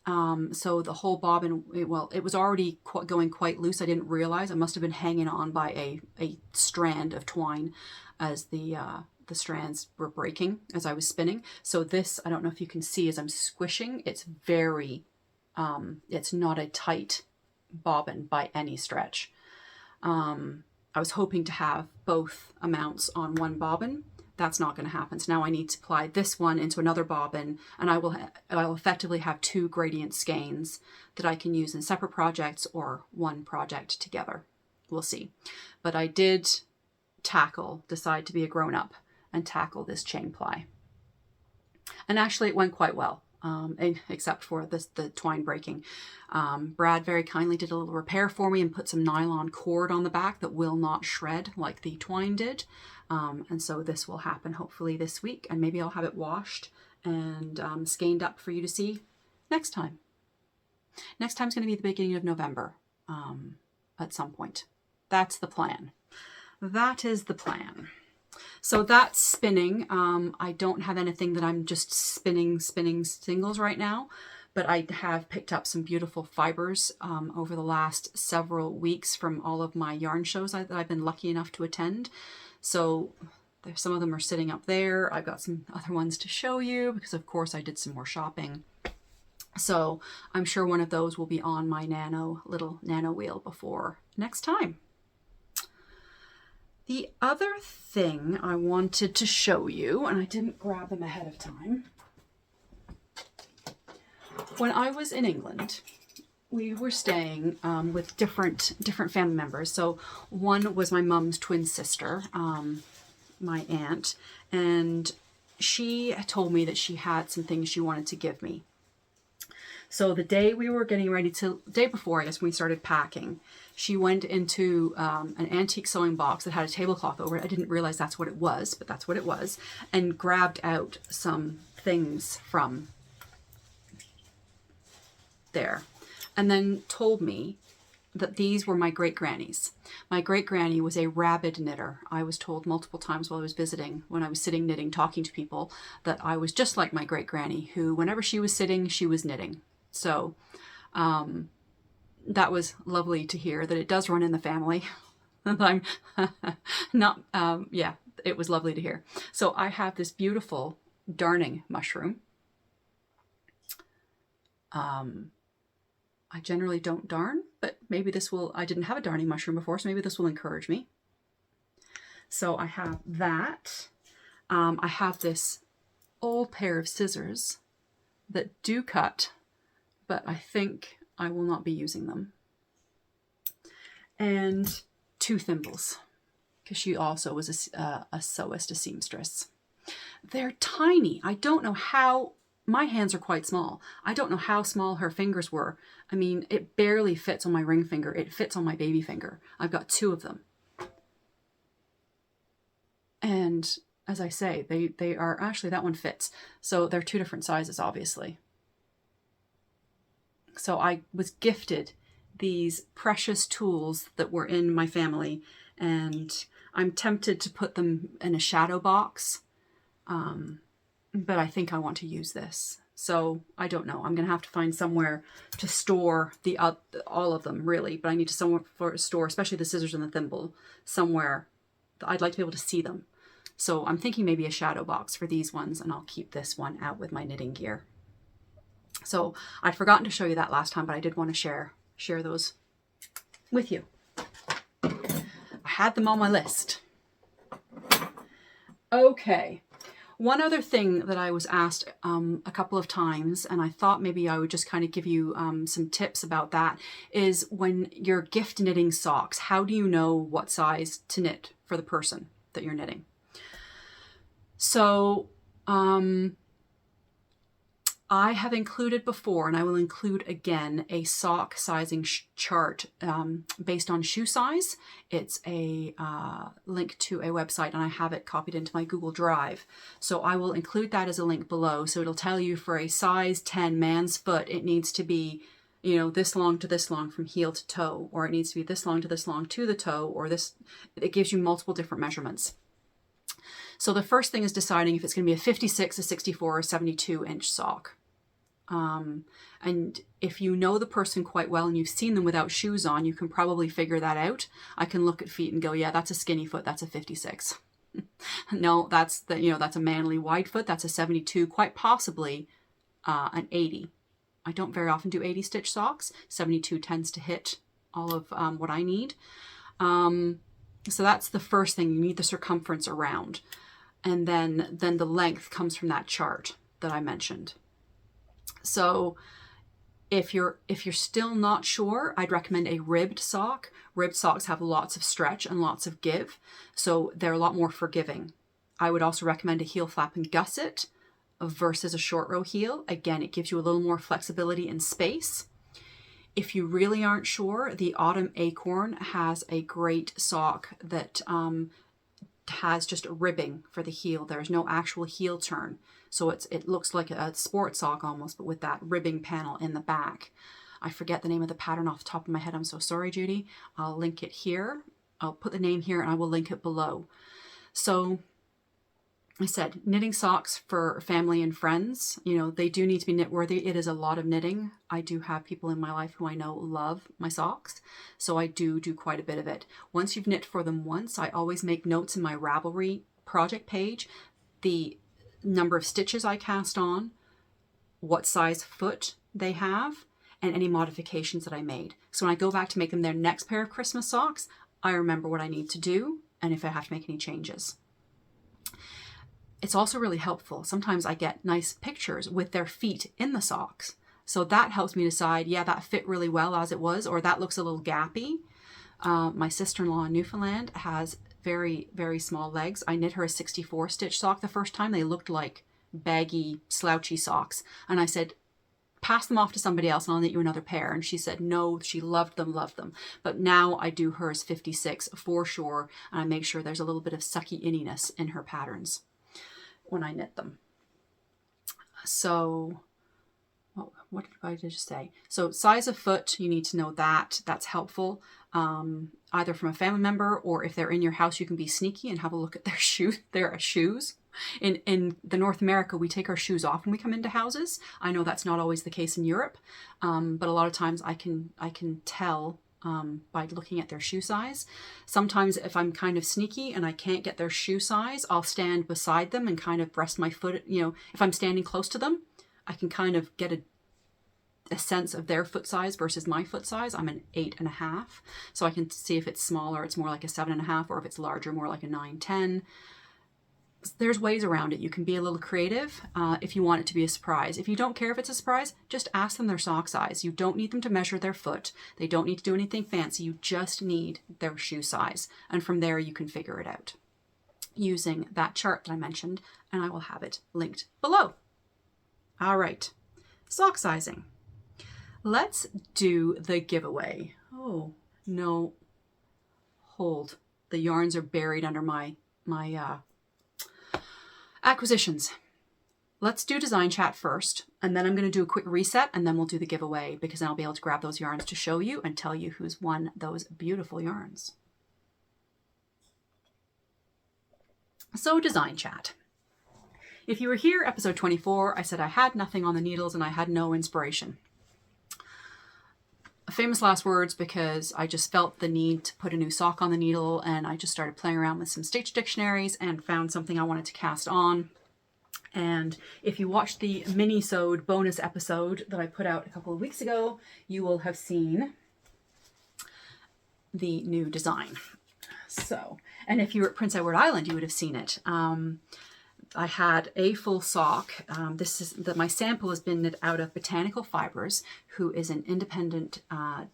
So the whole bobbin, it was already going quite loose. I didn't realize. It must have been hanging on by a strand of twine as the strands were breaking as I was spinning. So this, I don't know if you can see as I'm squishing, it's very, it's not a tight bobbin by any stretch. I was hoping to have both amounts on one bobbin. That's not going to happen. So now I need to ply this one into another bobbin, and I'll effectively have 2 gradient skeins that I can use in separate projects or one project together. We'll see. But I did decide to be a grown-up and tackle this chain ply. And actually it went quite well, except for the twine breaking. Brad very kindly did a little repair for me and put some nylon cord on the back that will not shred like the twine did. And so this will happen hopefully this week, and maybe I'll have it washed and skeined up for you to see next time. Next time's going to be the beginning of November at some point. That's the plan. That is the plan. So that's spinning. I don't have anything that I'm just spinning singles right now, but I have picked up some beautiful fibers over the last several weeks from all of my yarn shows that I've been lucky enough to attend. So some of them are sitting up there. I've got some other ones to show you because of course I did some more shopping. So I'm sure one of those will be on my little nano wheel before next time. The other thing I wanted to show you, and I didn't grab them ahead of time. When I was in England, we were staying with different family members. So one was my mom's twin sister, my aunt, and she told me that she had some things she wanted to give me. So the day we were getting ready the day before, I guess, when we started packing, she went into an antique sewing box that had a tablecloth over it. I didn't realize that's what it was, but that's what it was, and grabbed out some things from there. And then told me that these were my great-granny's. My great-granny was a rabid knitter. I was told multiple times while I was visiting, when I was sitting knitting, talking to people, that I was just like my great-granny, who whenever she was sitting, she was knitting. So that was lovely to hear that it does run in the family. I'm not, yeah, it was lovely to hear. So I have this beautiful darning mushroom. I generally don't darn, but maybe this will, I didn't have a darning mushroom before, so maybe this will encourage me. So I have that. I have this old pair of scissors that do cut, but I think I will not be using them. And 2 thimbles, because she also was a sewist, a seamstress. They're tiny. I don't know how, my hands are quite small. I don't know how small her fingers were. I mean, it barely fits on my ring finger. It fits on my baby finger. I've got 2 of them. And as I say, they are, actually that one fits. So they're 2 different sizes, obviously. So I was gifted these precious tools that were in my family, and I'm tempted to put them in a shadow box. But I think I want to use this. So I don't know. I'm going to have to find somewhere to store all of them, really. But I need to somewhere for store, especially the scissors and the thimble, somewhere. I'd like to be able to see them. So I'm thinking maybe a shadow box for these ones, and I'll keep this one out with my knitting gear. So I'd forgotten to show you that last time, but I did want to share those with you. I had them on my list. Okay. One other thing that I was asked a couple of times, and I thought maybe I would just kind of give you some tips about that, is when you're gift knitting socks, how do you know what size to knit for the person that you're knitting? So I have included before, and I will include again, a sock sizing chart based on shoe size. It's a link to a website, and I have it copied into my Google Drive. So I will include that as a link below. So it'll tell you for a size 10 man's foot, it needs to be, you know, this long to this long from heel to toe, or it needs to be this long to this long to the toe, or this. It gives you multiple different measurements. So the first thing is deciding if it's going to be a 56, a 64, or 72 inch sock. And if you know the person quite well and you've seen them without shoes on, you can probably figure that out. I can look at feet and go, yeah, that's a skinny foot. That's a 56. No, that's a manly wide foot. That's a 72, quite possibly an 80. I don't very often do 80 stitch socks. 72 tends to hit all of what I need. So that's the first thing. You need the circumference around. And then the length comes from that chart that I mentioned. So if you're still not sure, I'd recommend a ribbed sock. Ribbed socks have lots of stretch and lots of give, so they're a lot more forgiving. I would also recommend a heel flap and gusset versus a short row heel. Again, it gives you a little more flexibility and space. If you really aren't sure, the Autumn Acorn has a great sock that has just a ribbing for the heel. There's no actual heel turn. So it looks like a sports sock almost, but with that ribbing panel in the back. I forget the name of the pattern off the top of my head. I'm so sorry, Judy. I'll link it here. I'll put the name here and I will link it below. So I said knitting socks for family and friends, you know, they do need to be knit worthy. It is a lot of knitting. I do have people in my life who I know love my socks. So I do quite a bit of it. Once you've knit for them once, I always make notes in my Ravelry project page, the number of stitches I cast on, what size foot they have, and any modifications that I made. So when I go back to make them their next pair of Christmas socks, I remember what I need to do and if I have to make any changes. It's also really helpful. Sometimes I get nice pictures with their feet in the socks. So that helps me decide, yeah, that fit really well as it was, or that looks a little gappy. My sister-in-law in Newfoundland has very, very small legs. I knit her a 64 stitch sock the first time. They looked like baggy, slouchy socks. And I said, pass them off to somebody else and I'll knit you another pair. And she said, no, she loved them. But now I do hers 56 for sure. And I make sure there's a little bit of sucky inniness in her patterns when I knit them. So what did I just say? So size of foot, you need to know that. That's helpful. Either from a family member or if they're in your house, you can be sneaky and have a look at their shoes. In the North America, we take our shoes off when we come into houses. I know that's not always the case in Europe, but a lot of times I can tell by looking at their shoe size. Sometimes if I'm kind of sneaky and I can't get their shoe size, I'll stand beside them and kind of rest my foot. You know, if I'm standing close to them, I can kind of get a sense of their foot size versus my foot size. I'm an 8.5, so I can see if it's smaller, it's more like a 7.5, or if it's larger, more like a 9, 10. there's ways around it. You can be a little creative if you want it to be a surprise. If you don't care if it's a surprise, just ask them their sock size. You don't need them to measure their foot. They don't need to do anything fancy. You just need their shoe size. And from there, you can figure it out using that chart that I mentioned, and I will have it linked below. All right, sock sizing. Let's do the giveaway. Oh, no. Hold. The yarns are buried under my acquisitions. Let's do design chat first, and then I'm going to do a quick reset, and then we'll do the giveaway, because then I'll be able to grab those yarns to show you and tell you who's won those beautiful yarns. So design chat. If you were here, episode 24, I said I had nothing on the needles and I had no inspiration. Famous last words, because I just felt the need to put a new sock on the needle, and I just started playing around with some stitch dictionaries and found something I wanted to cast on. And if you watched the mini-sode bonus episode that I put out a couple of weeks ago, you will have seen the new design. So, and if you were at Prince Edward Island, you would have seen it. I had a full sock. My sample has been knit out of Botanical Fibres, who is an independent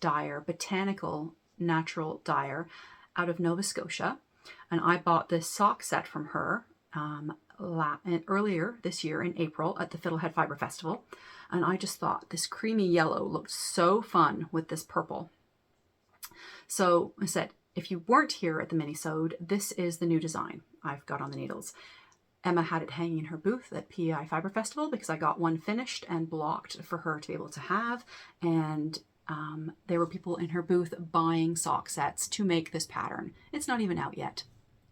dyer, botanical natural dyer out of Nova Scotia. And I bought this sock set from her earlier this year in April at the PEI Fibre Festival. And I just thought this creamy yellow looked so fun with this purple. So I said, if you weren't here at the mini-sode, this is the new design I've got on the needles. Emma had it hanging in her booth at PEI Fibre Festival because I got one finished and blocked for her to be able to have. And there were people in her booth buying sock sets to make this pattern. It's not even out yet.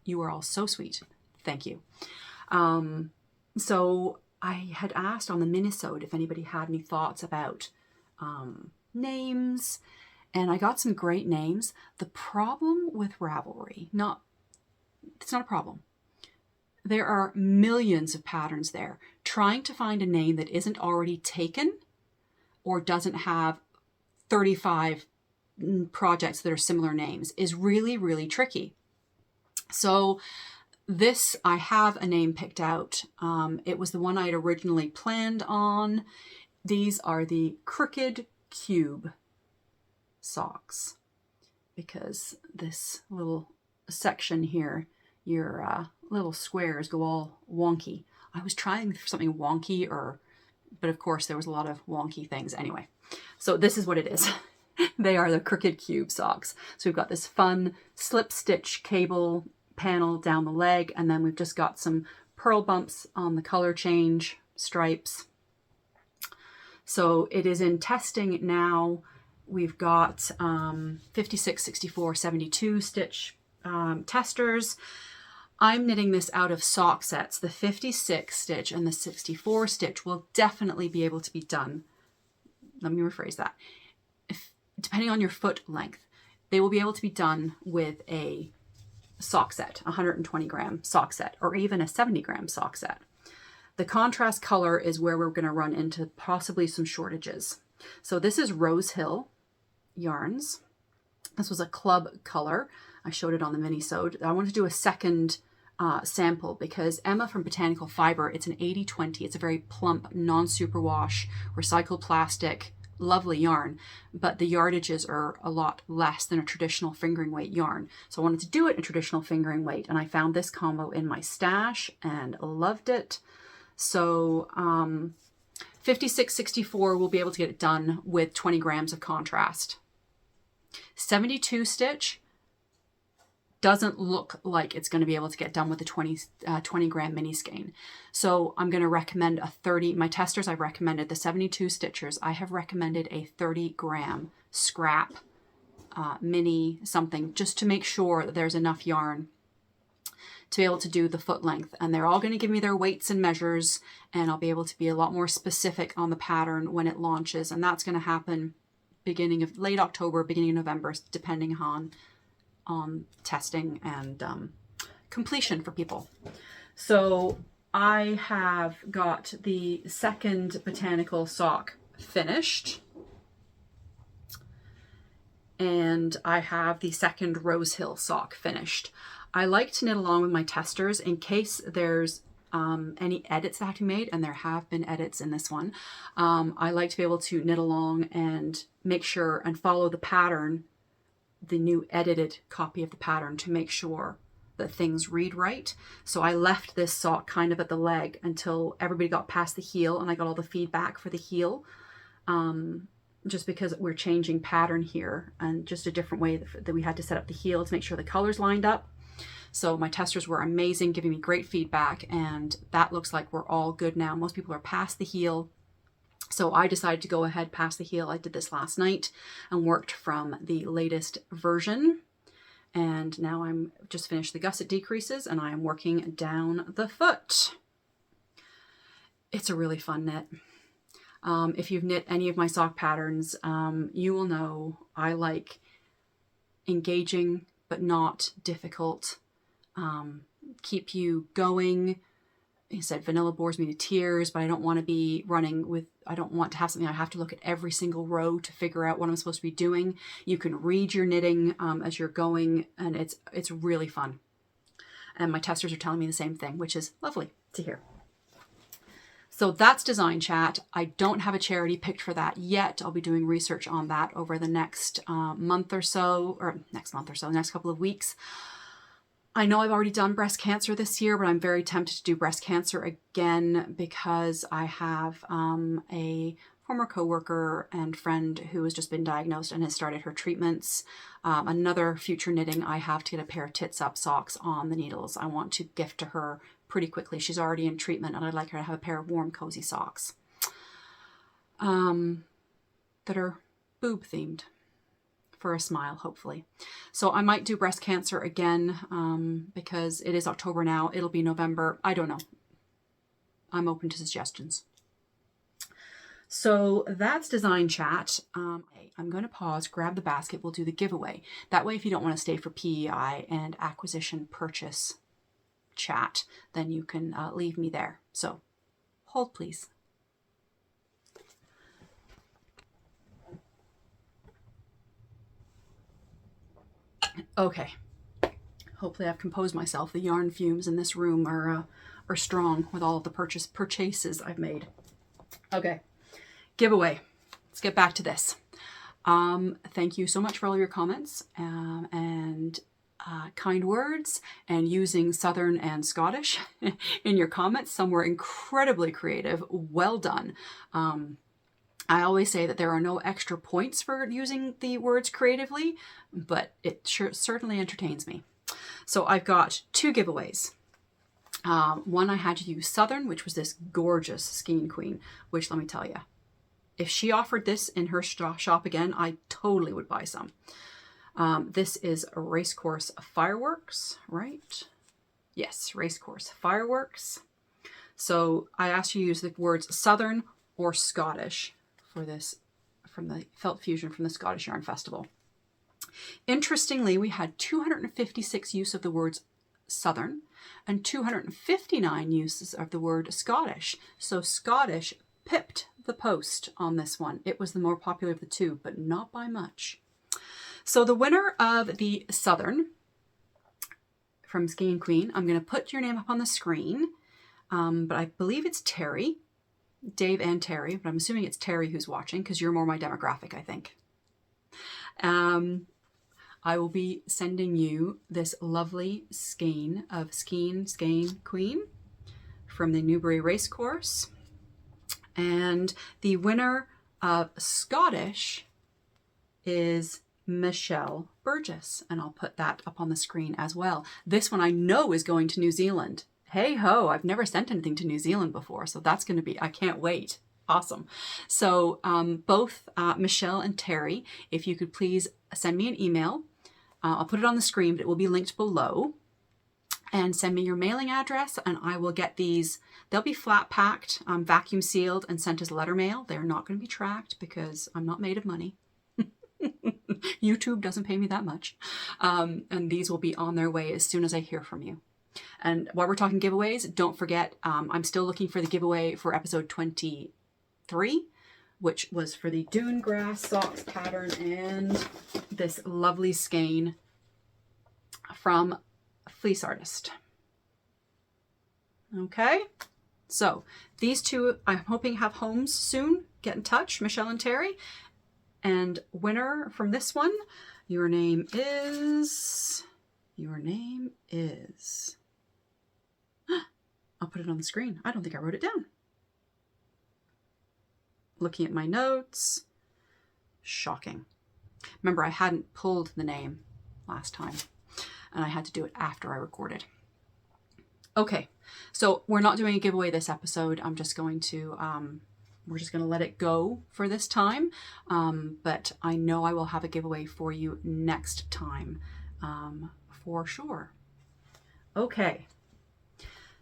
You are all so sweet. Thank you. So I had asked on the mini-sode if anybody had any thoughts about names, and I got some great names. The problem with Ravelry, it's not a problem. There are millions of patterns there. Trying to find a name that isn't already taken or doesn't have 35 projects that are similar names is really, really tricky. So this, I have a name picked out. It was the one I had originally planned on. These are the Crooked Cube socks, because this little section here, your little squares go all wonky. I was trying for something wonky, but of course there was a lot of wonky things anyway. So this is what it is. They are the Crooked Cube socks. So we've got this fun slip stitch cable panel down the leg, and then we've just got some purl bumps on the color change stripes. So it is in testing now. We've got 56, 64, 72 stitch testers. I'm knitting this out of sock sets. The 56 stitch and the 64 stitch will definitely be able to be done. Let me rephrase that. Depending on your foot length, they will be able to be done with a sock set, 120 gram sock set, or even a 70 gram sock set. The contrast color is where we're going to run into possibly some shortages. So this is Rose Hill yarns. This was a club color. I showed it on the mini-sode. I want to do a second sample because Emma from Botanical Fibre, it's an 80-20. It's a very plump, non-superwash, recycled plastic, lovely yarn, but the yardages are a lot less than a traditional fingering weight yarn. So I wanted to do it in a traditional fingering weight, and I found this combo in my stash and loved it. So 56-64 will be able to get it done with 20 grams of contrast. 72 stitch doesn't look like it's going to be able to get done with the 20 gram mini skein. So I'm going to recommend a 30, my testers I've recommended, the 72 stitchers, I have recommended a 30 gram scrap mini something, just to make sure that there's enough yarn to be able to do the foot length. And they're all going to give me their weights and measures, and I'll be able to be a lot more specific on the pattern when it launches. And that's going to happen beginning of late October, beginning of November, depending on testing and completion for people. So I have got the second botanical sock finished, and I have the second Rose Hill sock finished. I like to knit along with my testers in case there's any edits that have to be made, and there have been edits in this one. I like to be able to knit along and make sure and follow the pattern, the new edited copy of the pattern, to make sure that things read right. So I left this sock kind of at the leg until everybody got past the heel and I got all the feedback for the heel. Just because we're changing pattern here and just a different way that we had to set up the heel to make sure the colors lined up. So my testers were amazing, giving me great feedback, and that looks like we're all good now. Most people are past the heel. So I decided to go ahead past the heel. I did this last night and worked from the latest version. And now I'm just finished the gusset decreases and I am working down the foot. It's a really fun knit. If you've knit any of my sock patterns, you will know I like engaging but not difficult. Keep you going. He said vanilla bores me to tears, but I don't want to be running with, I don't want to have something I have to look at every single row to figure out what I'm supposed to be doing. You can read your knitting as you're going, and it's really fun. And my testers are telling me the same thing, which is lovely to hear. So that's Design Chat. I don't have a charity picked for that yet. I'll be doing research on that over the next month or so, next couple of weeks. I know I've already done breast cancer this year, but I'm very tempted to do breast cancer again because I have a former coworker and friend who has just been diagnosed and has started her treatments. Another future knitting, I have to get a pair of Tits Up socks on the needles. I want to gift to her pretty quickly. She's already in treatment and I'd like her to have a pair of warm, cozy socks that are boob themed. For a smile, hopefully. So I might do breast cancer again because it is October now. It'll be November. I don't know. I'm open to suggestions. So that's Design Chat. I'm going to pause, grab the basket. We'll do the giveaway. That way, if you don't want to stay for PEI and acquisition purchase chat, then you can leave me there. So hold, please. Okay, hopefully I've composed myself. The yarn fumes in this room are strong with all of the purchases I've made. Okay, giveaway. Let's get back to this. Thank you so much for all your comments and kind words and using Southern and Scottish in your comments. Some were incredibly creative. Well done. I always say that there are no extra points for using the words creatively, but it certainly entertains me. So I've got two giveaways. One, I had to use Southern, which was this gorgeous Skein Queen, which let me tell you, if she offered this in her shop again, I totally would buy some. This is a Racecourse Fireworks, right? Yes, Racecourse Fireworks. So I asked you to use the words Southern or Scottish for this, from the Felt Fusion from the Scottish Yarn Festival. Interestingly, we had 256 use of the words Southern and 259 uses of the word Scottish. So Scottish pipped the post on this one. It was the more popular of the two, but not by much. So the winner of the Southern from Skein Queen, I'm going to put your name up on the screen, but I believe it's Terry. Dave and Terry, but I'm assuming it's Terry who's watching because you're more my demographic, I think. I will be sending you this lovely skein of Skein Queen from the Newbury Racecourse. And the winner of Scottish is Michelle Burgess, and I'll put that up on the screen as well. This one I know is going to New Zealand. Hey ho, I've never sent anything to New Zealand before, so that's going to be, I can't wait. Awesome. So both Michelle and Terry, if you could please send me an email. I'll put it on the screen, but it will be linked below. And send me your mailing address and I will get these. They'll be flat packed, vacuum sealed and sent as letter mail. They're not going to be tracked because I'm not made of money. YouTube doesn't pay me that much. And these will be on their way as soon as I hear from you. And while we're talking giveaways, don't forget, I'm still looking for the giveaway for episode 23, which was for the Dune Grass Socks pattern and this lovely skein from fleece artist. Okay, so these two I'm hoping have homes soon. Get in touch, Michelle and Terry. And winner from this one, your name is, I'll put it on the screen. I don't think I wrote it down. Looking at my notes, shocking. Remember, I hadn't pulled the name last time and I had to do it after I recorded. Okay, so we're not doing a giveaway this episode. I'm just going to, we're just going to let it go for this time. But I know I will have a giveaway for you next time, for sure. Okay,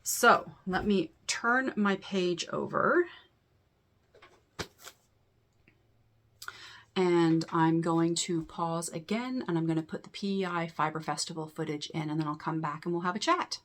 so let me turn my page over. And I'm going to pause again, and I'm going to put the PEI Fibre Festival footage in, and then I'll come back and we'll have a chat.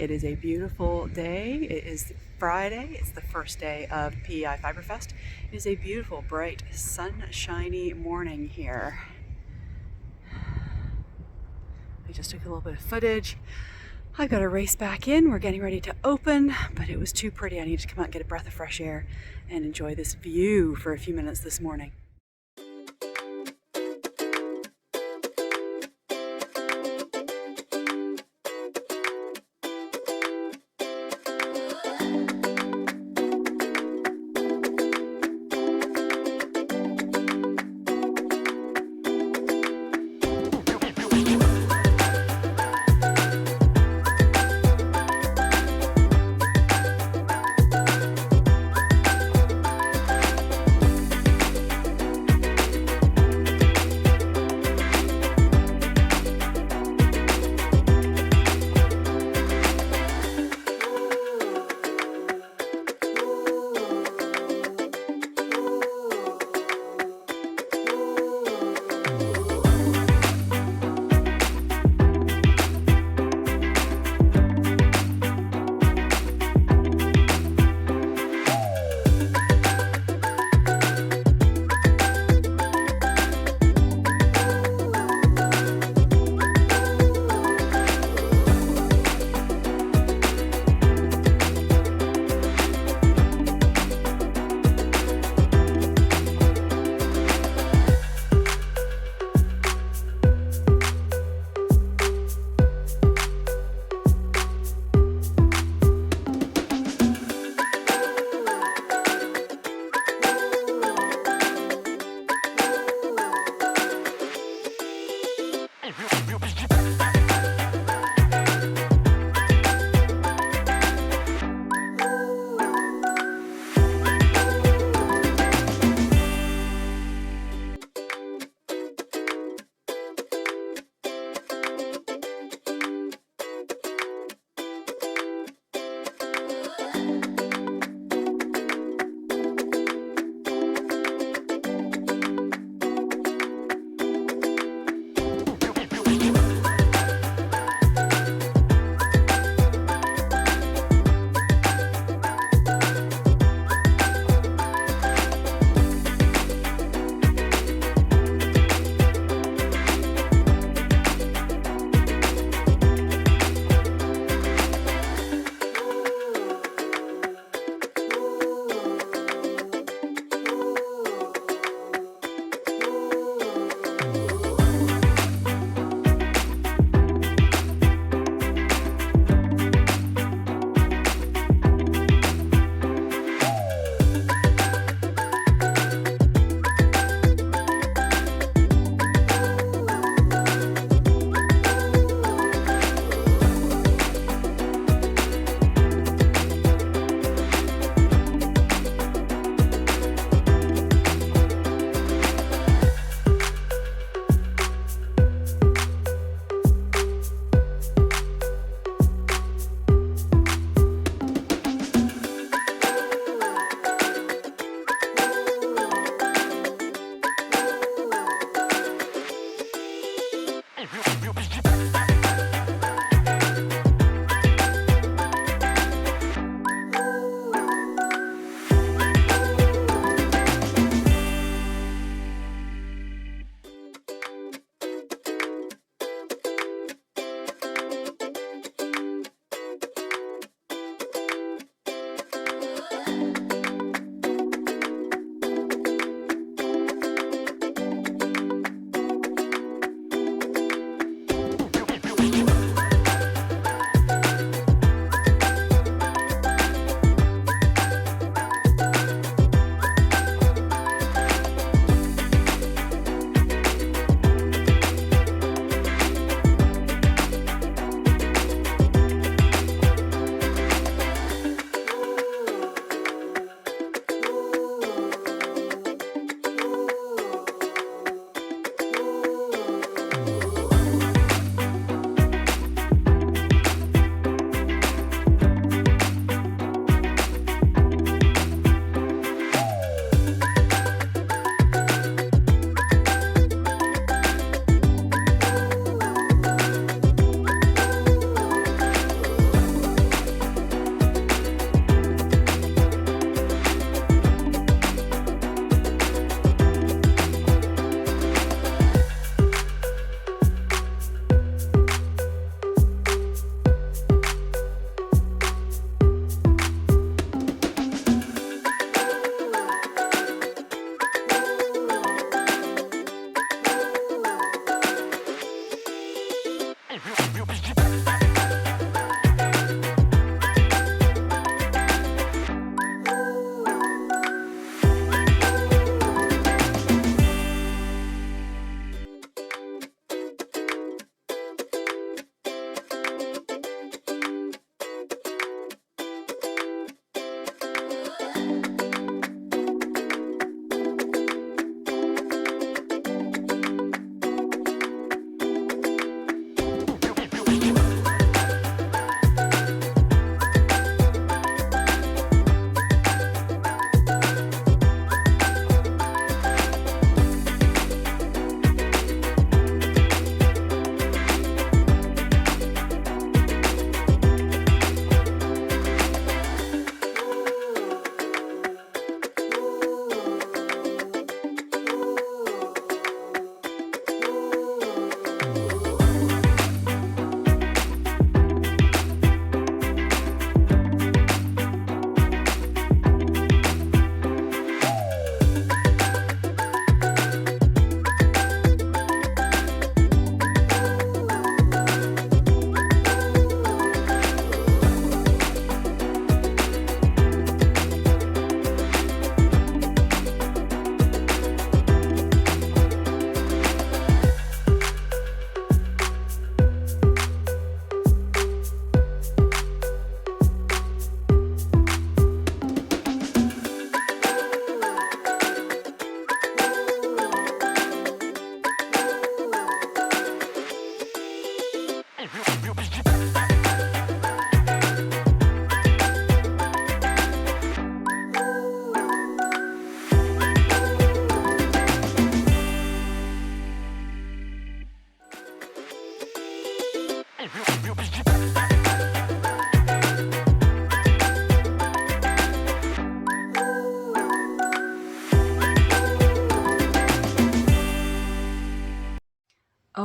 It is a beautiful day. It is Friday. It's the first day of PEI Fibre Fest. It is a beautiful, bright, sunshiny morning here. I just took a little bit of footage. I've got to race back in. We're getting ready to open, but it was too pretty. I needed to come out and get a breath of fresh air and enjoy this view for a few minutes this morning.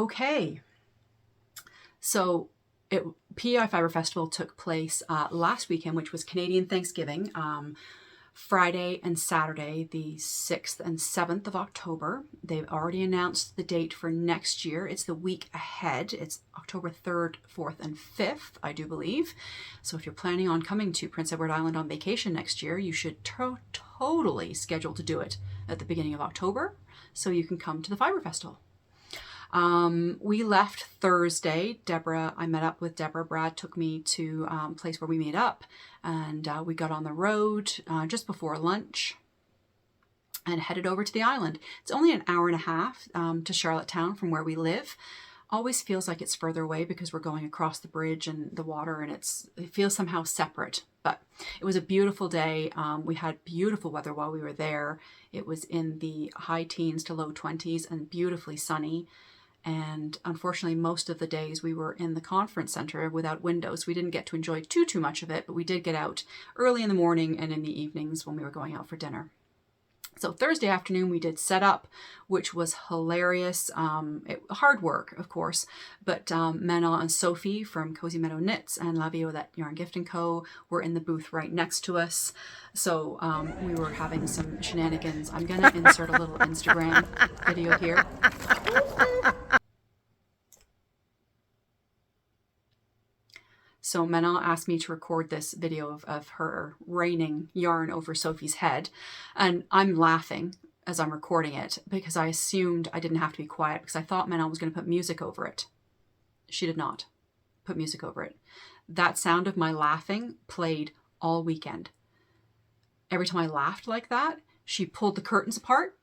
Okay. So PEI Fibre Festival took place last weekend, which was Canadian Thanksgiving, Friday and Saturday, the 6th and 7th of October. They've already announced the date for next year. It's the week ahead. It's October 3rd, 4th, and 5th, I do believe. So if you're planning on coming to Prince Edward Island on vacation next year, you should totally schedule to do it at the beginning of October so you can come to the Fibre Festival. We left Thursday. I met up with Deborah. Brad took me to a place where we meet up, and we got on the road just before lunch and headed over to the island. It's only an hour and a half to Charlottetown from where we live. Always feels like it's further away because we're going across the bridge and the water, and it feels somehow separate. But it was a beautiful day. We had beautiful weather while we were there. It was in the high teens to low 20s and beautifully sunny. And unfortunately, most of the days we were in the conference center without windows. We didn't get to enjoy too much of it, but we did get out early in the morning and in the evenings when we were going out for dinner. So Thursday afternoon, we did set up, which was hilarious. Hard work, of course, but Mena and Sophie from Cozy Meadow Knits and La Violette Yarn Gift & Co. were in the booth right next to us. So we were having some shenanigans. I'm going to insert a little Instagram video here. So Mena asked me to record this video of her raining yarn over Sophie's head. And I'm laughing as I'm recording it because I assumed I didn't have to be quiet because I thought Mena was going to put music over it. She did not put music over it. That sound of my laughing played all weekend. Every time I laughed like that, she pulled the curtains apart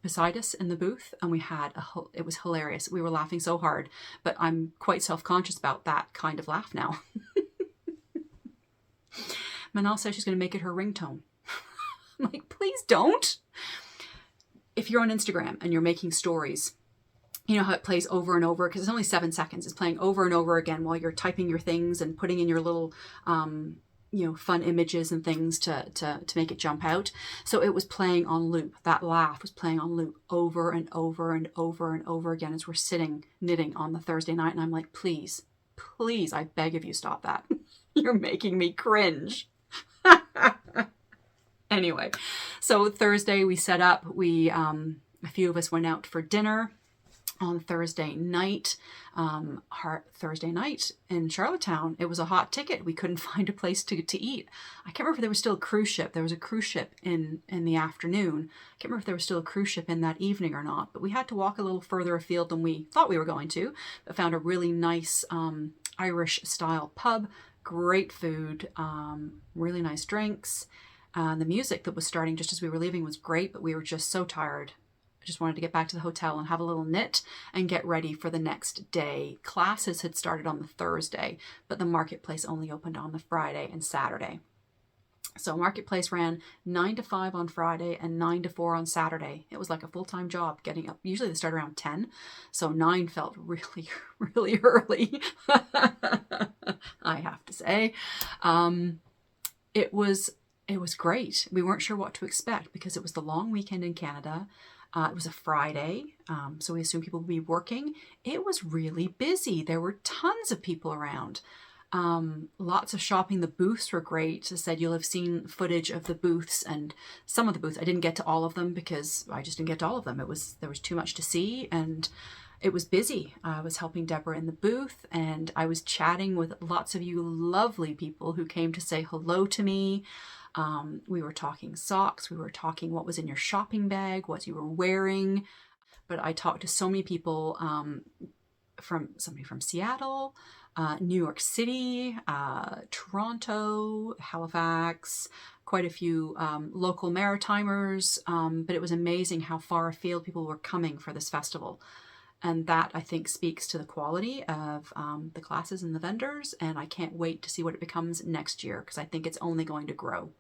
beside us in the booth, and it was hilarious. We were laughing so hard, but I'm quite self-conscious about that kind of laugh now. Manal says she's going to make it her ringtone. I'm like, please don't. If you're on Instagram and you're making stories, you know how it plays over and over, because it's only 7 seconds. It's playing over and over again while you're typing your things and putting in your little fun images and things to make it jump out. So it was playing on loop. That laugh was playing on loop over and over and over and over again as we're sitting knitting on the Thursday night. And I'm like, please, I beg of you, stop that. You're making me cringe. Anyway, so Thursday we set up. A few of us went out for dinner on Thursday night. Thursday night in Charlottetown, it was a hot ticket. We couldn't find a place to eat. I can't remember if there was still a cruise ship. There was a cruise ship in the afternoon. I can't remember if there was still a cruise ship in that evening or not, but we had to walk a little further afield than we thought we were going to, but found a really nice Irish style pub, great food, really nice drinks. The music that was starting just as we were leaving was great, but we were just so tired. Just wanted to get back to the hotel and have a little knit and get ready for the next day. Classes had started on the Thursday, but the marketplace only opened on the Friday and Saturday. So marketplace ran 9 to 5 on Friday and 9 to 4 on Saturday. It was like a full-time job getting up. Usually they start around 10, so 9 felt really, really early, I have to say. It was great. We weren't sure what to expect because it was the long weekend in Canada. It was a Friday, so we assumed people would be working. It was really busy. There were tons of people around. Lots of shopping. The booths were great. As I said, you'll have seen footage of the booths, and some of the booths. I didn't get to all of them because I just didn't get to all of them. There was too much to see, and it was busy. I was helping Deborah in the booth, and I was chatting with lots of you lovely people who came to say hello to me. We were talking socks. We were talking what was in your shopping bag, what you were wearing. But I talked to so many people, somebody from Seattle, New York City, Toronto, Halifax, quite a few local Maritimers. But it was amazing how far afield people were coming for this festival. And that, I think, speaks to the quality of the classes and the vendors. And I can't wait to see what it becomes next year because I think it's only going to grow.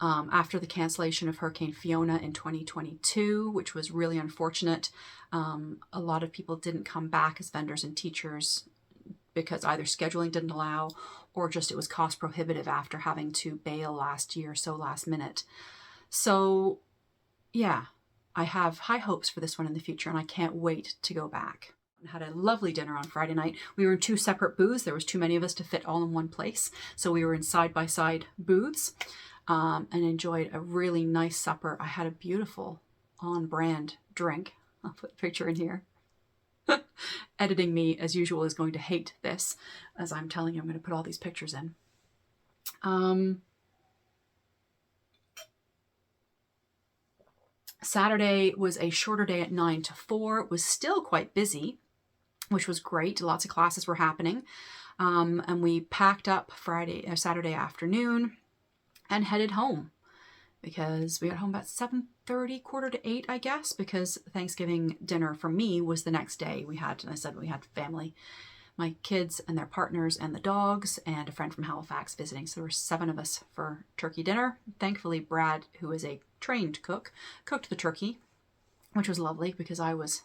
After the cancellation of Hurricane Fiona in 2022, which was really unfortunate, a lot of people didn't come back as vendors and teachers because either scheduling didn't allow or just it was cost prohibitive after having to bail last year, so last minute. So yeah, I have high hopes for this one in the future, and I can't wait to go back. I had a lovely dinner on Friday night. We were in 2 separate booths. There was too many of us to fit all in one place. So we were in side-by-side booths and enjoyed a really nice supper. I had a beautiful on-brand drink. I'll put a picture in here. Editing me, as usual, is going to hate this, as I'm telling you I'm going to put all these pictures in. Saturday was a shorter day at 9 to 4. It was still quite busy, which was great. Lots of classes were happening. And we packed up Saturday afternoon and headed home, because we got home about 7:30, quarter to 8, I guess, because Thanksgiving dinner for me was the next day. We had family, my kids and their partners and the dogs, and a friend from Halifax visiting. So there were 7 of us for turkey dinner. Thankfully, Brad, who is a trained cook, cooked the turkey, which was lovely because I was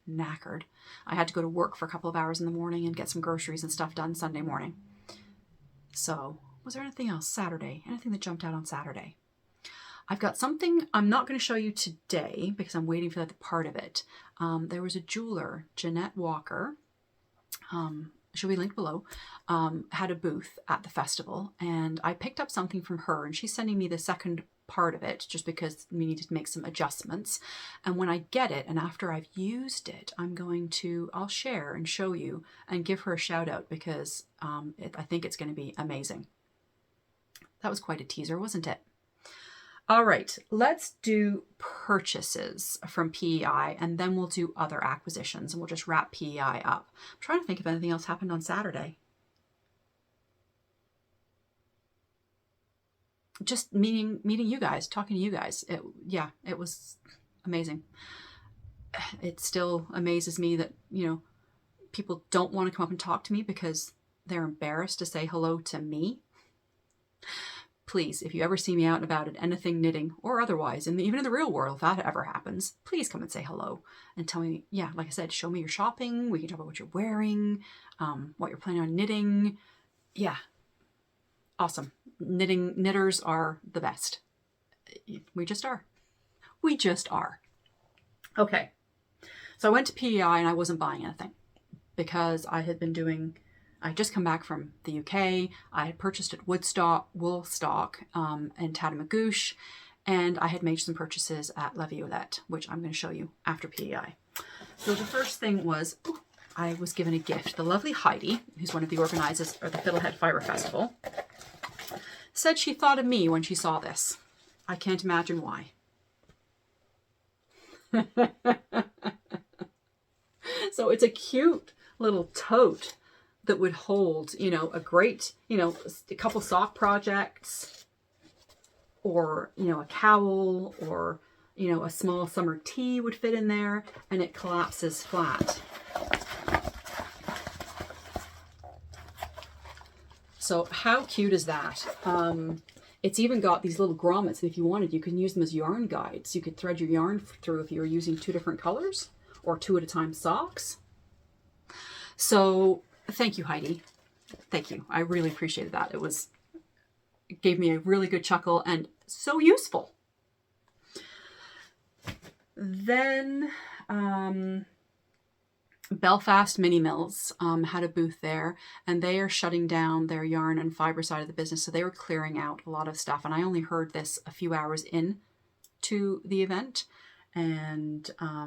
knackered. I had to go to work for a couple of hours in the morning and get some groceries and stuff done Sunday morning. So, was there anything else Saturday? Anything that jumped out on Saturday? I've got something I'm not going to show you today because I'm waiting for that part of it. There was a jeweler, Jeanette Walker, she'll be linked below, had a booth at the festival, and I picked up something from her, and she's sending me the second part of it just because we needed to make some adjustments. And when I get it, and after I've used it, I'll share and show you and give her a shout out because I think it's going to be amazing. That was quite a teaser, wasn't it? All right, let's do purchases from PEI, and then we'll do other acquisitions, and we'll just wrap PEI up. I'm trying to think if anything else happened on Saturday. Just meeting you guys, talking to you guys. It was amazing. It still amazes me that, people don't want to come up and talk to me because they're embarrassed to say hello to me. Please, if you ever see me out and about at anything knitting or otherwise, and even in the real world, if that ever happens, please come and say hello and tell me, like I said, show me your shopping. We can talk about what you're wearing, what you're planning on knitting. Yeah. Awesome. Knitters are the best. We just are. Okay. So I went to PEI and I wasn't buying anything because I just come back from the UK. I had purchased at Woolstock, and Tatamagouche, and I had made some purchases at La Violette, which I'm going to show you after PEI. So the first thing was, I was given a gift. The lovely Heidi, who's one of the organizers of the PEI Fibre Festival, said she thought of me when she saw this. I can't imagine why. So it's a cute little tote that would hold, a great, a couple sock projects, or, a cowl, or, a small summer tee would fit in there, and it collapses flat. So how cute is that? It's even got these little grommets, and if you wanted, you can use them as yarn guides. You could thread your yarn through if you were using 2 different colors, or 2 at a time socks. So thank you, Heidi. Thank you. I really appreciated that. It gave me a really good chuckle and so useful. Then Belfast Mini Mills had a booth there, and they are shutting down their yarn and fiber side of the business. So they were clearing out a lot of stuff. And I only heard this a few hours in to the event. And I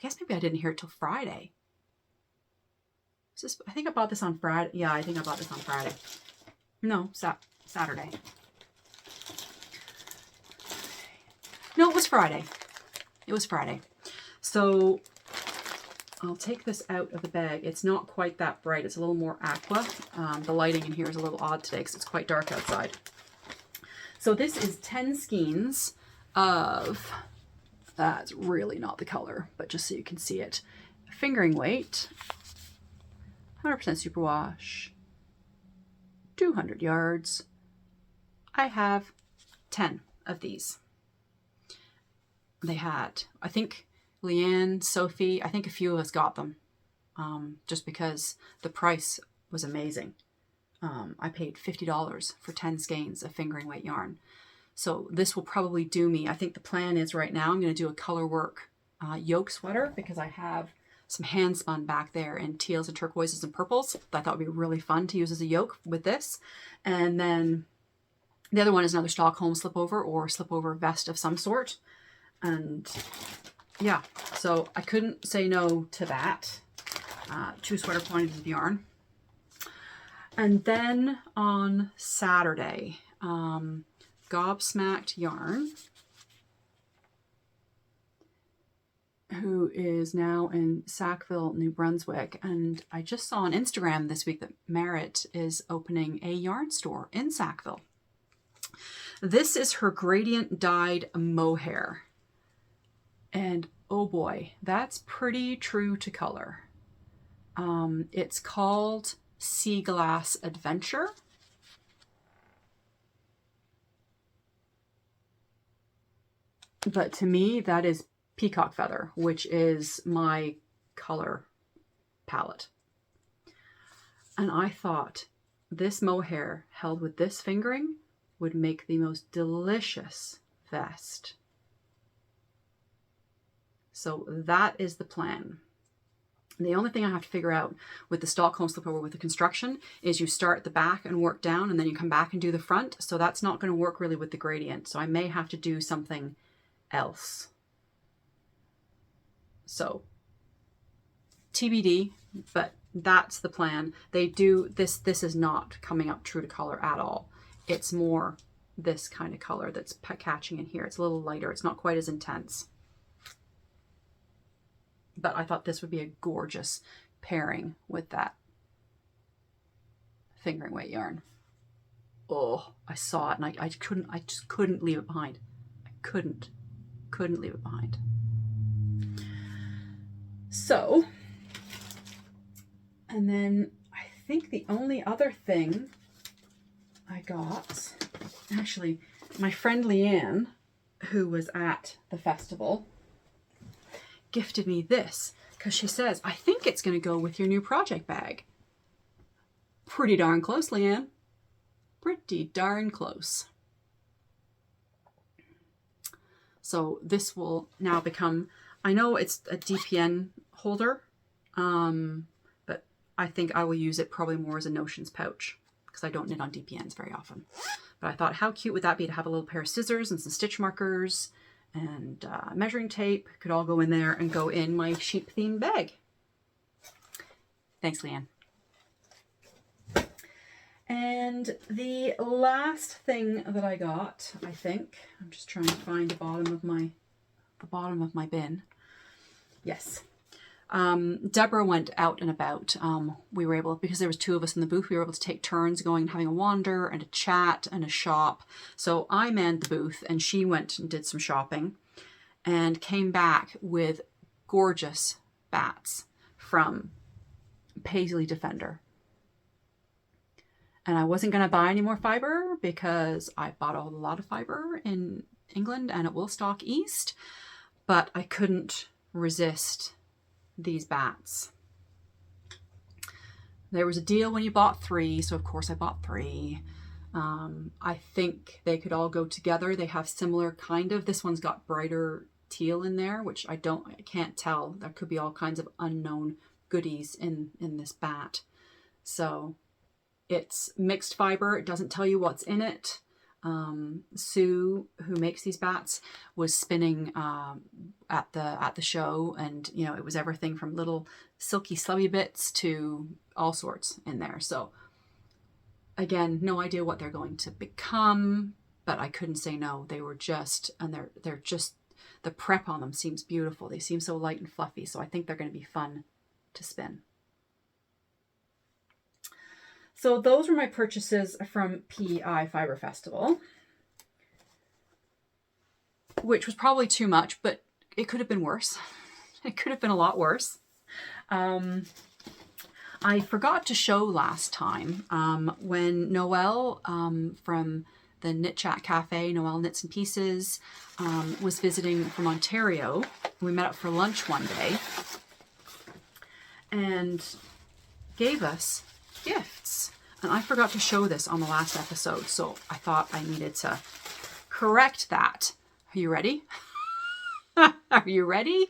guess maybe I didn't hear it till Friday. I think I bought this on Friday. Yeah, I think I bought this on Friday. No, Saturday. No, it was Friday. So I'll take this out of the bag. It's not quite that bright. It's a little more aqua. The lighting in here is a little odd today because it's quite dark outside. So this is 10 skeins of, that's really not the color, but just so you can see it. Fingering weight, 100% superwash, 200 yards. I have 10 of these. They had, I think, Leanne, Sophie, I think a few of us got them just because the price was amazing. I paid $50 for 10 skeins of fingering weight yarn. So this will probably do me. I think the plan is right now I'm going to do a color work yoke sweater because I have some hand spun back there in teals and turquoises and purples. I thought would be really fun to use as a yoke with this. And then the other one is another Stockholm slipover or slipover vest of some sort. And yeah, so I couldn't say no to that. 2 sweater quantities of yarn. And then on Saturday, Gobsmacked Yarn, who is now in Sackville, New Brunswick. And I just saw on Instagram this week that Merritt is opening a yarn store in Sackville. This is her gradient dyed mohair. And oh boy, that's pretty true to color. It's called Sea Glass Adventure. But to me, that is peacock feather, which is my color palette. And I thought this mohair held with this fingering would make the most delicious vest. So that is the plan. The only thing I have to figure out with the Stockholm slipover with the construction is you start at the back and work down and then you come back and do the front. So that's not going to work really with the gradient. So I may have to do something else. So TBD, but that's the plan. They do this. This is not coming up true to color at all. It's more this kind of color that's catching in here. It's a little lighter. It's not quite as intense. But I thought this would be a gorgeous pairing with that fingering weight yarn. Oh, I saw it and I just couldn't leave it behind. I couldn't leave it behind. So, and then I think the only other thing I got, actually, my friend Leanne, who was at the festival, gifted me this because she says, I think it's going to go with your new project bag. Pretty darn close, Leanne. Pretty darn close. So this will now become, I know it's a DPN holder, but I think I will use it probably more as a notions pouch because I don't knit on DPNs very often. But I thought, how cute would that be to have a little pair of scissors and some stitch markers and measuring tape could all go in there and go in my sheep themed bag. Thanks, Leanne. And the last thing that I got, I think, I'm just trying to find the bottom of my bin. Yes. Deborah went out and about. We were able, because there was 2 of us in the booth, we were able to take turns going and having a wander and a chat and a shop. So I manned the booth and she went and did some shopping and came back with gorgeous bats from Paisley Defender. And I wasn't going to buy any more fiber because I bought a lot of fiber in England and it will stock east, but I couldn't resist these bats. There was a deal when you bought 3, so of course I bought 3. I think they could all go together. They have similar kind of, this one's got brighter teal in there, which I can't tell. There could be all kinds of unknown goodies in this bat. So it's mixed fiber. It doesn't tell you what's in it. Sue, who makes these bats, was spinning at the show, and you know, it was everything from little silky slubby bits to all sorts in there. So again, no idea what they're going to become, but I couldn't say no. They were just, and they're just, the prep on them seems beautiful. They seem so light and fluffy, so I think they're going to be fun to spin. So those were my purchases from PEI Fibre Festival, which was probably too much, but it could have been worse. It could have been a lot worse. I forgot to show last time when Noelle from the Knit Chat Cafe, Noelle Knits and Pieces, was visiting from Ontario. We met up for lunch one day and gave us gifts. And I forgot to show this on the last episode, so I thought I needed to correct that. Are you ready? Are you ready?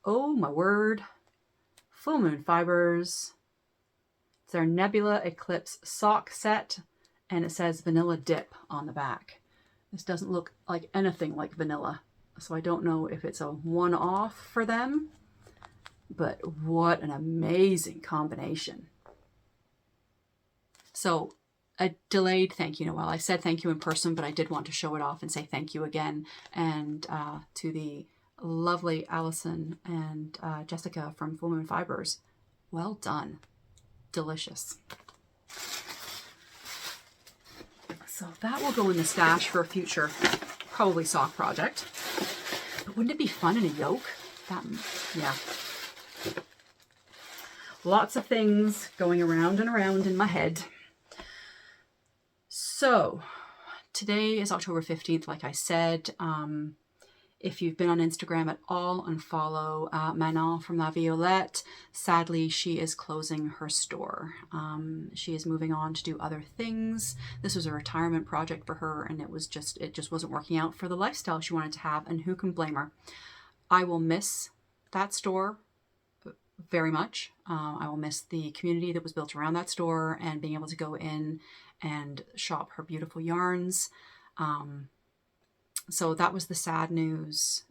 Oh my word. Full Moon Fibers. It's their Nebula Eclipse sock set, and it says Vanilla Dip on the back. This doesn't look like anything like vanilla, so I don't know if it's a one-off for them, but what an amazing combination. So a delayed thank you, Noelle. I said thank you in person, but I did want to show it off and say thank you again. And to the lovely Allison and Jessica from Full Moon Fibers. Well done. Delicious. So that will go in the stash for a future, probably sock project. But wouldn't it be fun in a yoke? Yeah. Lots of things going around and around in my head. So today is October 15th, like I said. If you've been on Instagram at all, unfollow Manon from La Violette. Sadly, she is closing her store. She is moving on to do other things. This was a retirement project for her, and it just wasn't working out for the lifestyle she wanted to have, and who can blame her? I will miss that store very much. I will miss the community that was built around that store and being able to go in and shop her beautiful yarns. So that was the sad news,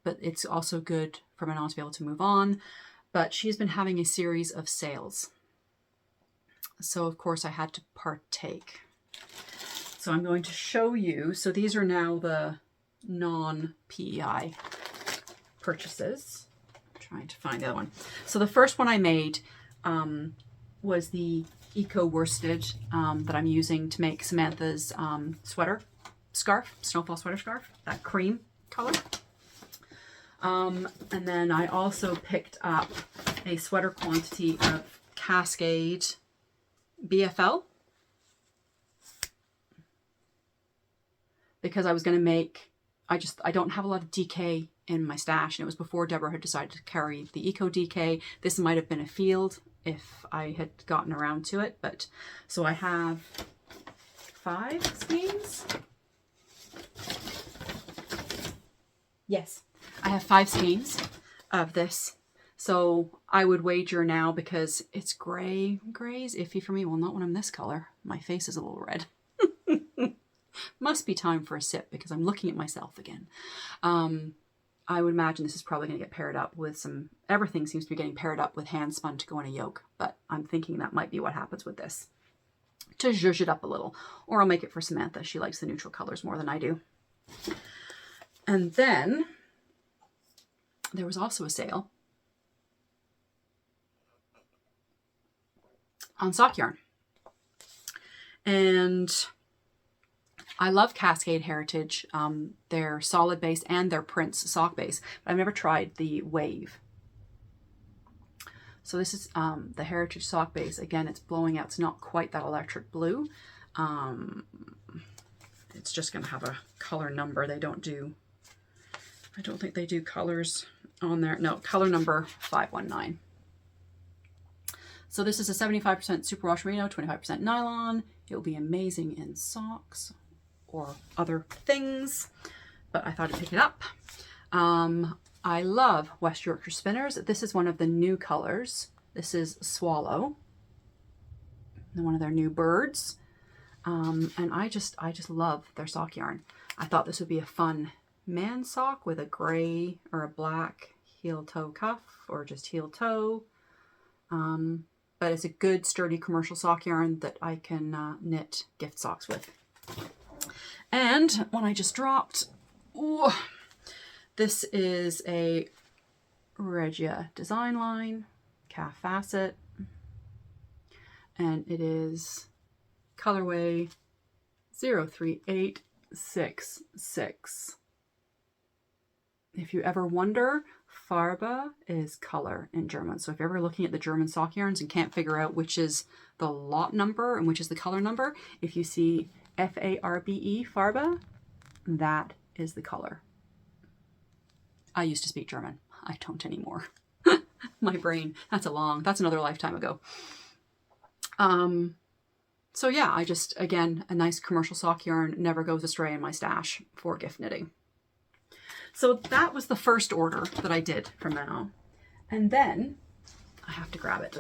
but it's also good for Manon to be able to move on. But she's been having a series of sales. So of course I had to partake. So I'm going to show you. So these are now the non-PEI purchases. I'm trying to find the other one. So the first one I made was the Eco Worsted that I'm using to make Samantha's scarf, snowfall sweater scarf, that cream color. And then I also picked up a sweater quantity of Cascade BFL because I was going to make, I don't have a lot of DK in my stash, and it was before Deborah had decided to carry the Eco DK. This might have been a field if I had gotten around to it, but so I have 5 skeins. Yes, I have 5 skeins of this. So I would wager now, because it's gray's iffy for me. Well, not when I'm this color. My face is a little red. Must be time for a sip because I'm looking at myself again. I would imagine this is probably going to get paired up with some, everything seems to be getting paired up with hand spun to go in a yoke, but I'm thinking that might be what happens with this, to zhuzh it up a little. Or I'll make it for Samantha. She likes the neutral colors more than I do. And then there was also a sale on sock yarn. And I love Cascade Heritage, their solid base and their Prince sock base, but I've never tried the Wave. So this is the Heritage sock base. Again, it's blowing out. It's not quite that electric blue. It's just going to have a color number. They don't do, I don't think they do colors on there. No, color number 519. So this is a 75% superwash merino, 25% nylon. It will be amazing in socks or other things, but I thought I'd pick it up. I love West Yorkshire Spinners. This is one of the new colors. This is Swallow, one of their new birds. And I just love their sock yarn. I thought this would be a fun man sock with a gray or a black heel toe cuff, or just heel toe. But it's a good sturdy commercial sock yarn that I can knit gift socks with. And one I just dropped, ooh, this is a Regia design line, calf facet, and it is colorway 03866. If you ever wonder, Farbe is color in German. So if you're ever looking at the German sock yarns and can't figure out which is the lot number and which is the color number, if you see Farbe, Farbe, that is the color. I used to speak German. I don't anymore. My brain, that's another lifetime ago. So yeah, I just, again, a nice commercial sock yarn never goes astray in my stash for gift knitting. So that was the first order that I did from now. And then, I have to grab it.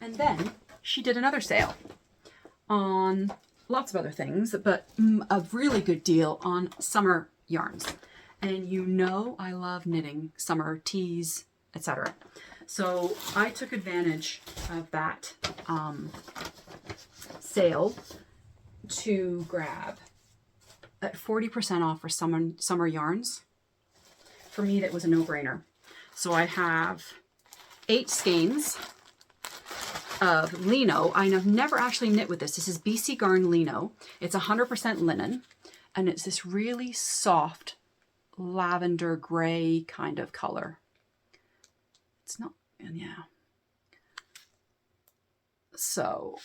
And then she did another sale on lots of other things, but a really good deal on summer yarns. And you know I love knitting summer tees, etc. So I took advantage of that sale to grab at 40% off for summer yarns. For me, that was a no-brainer. So I have 8 skeins of lino. I have never actually knit with this. This is BC Garn Lino. It's 100% linen, and it's this really soft lavender gray kind of color. It's not, and yeah. So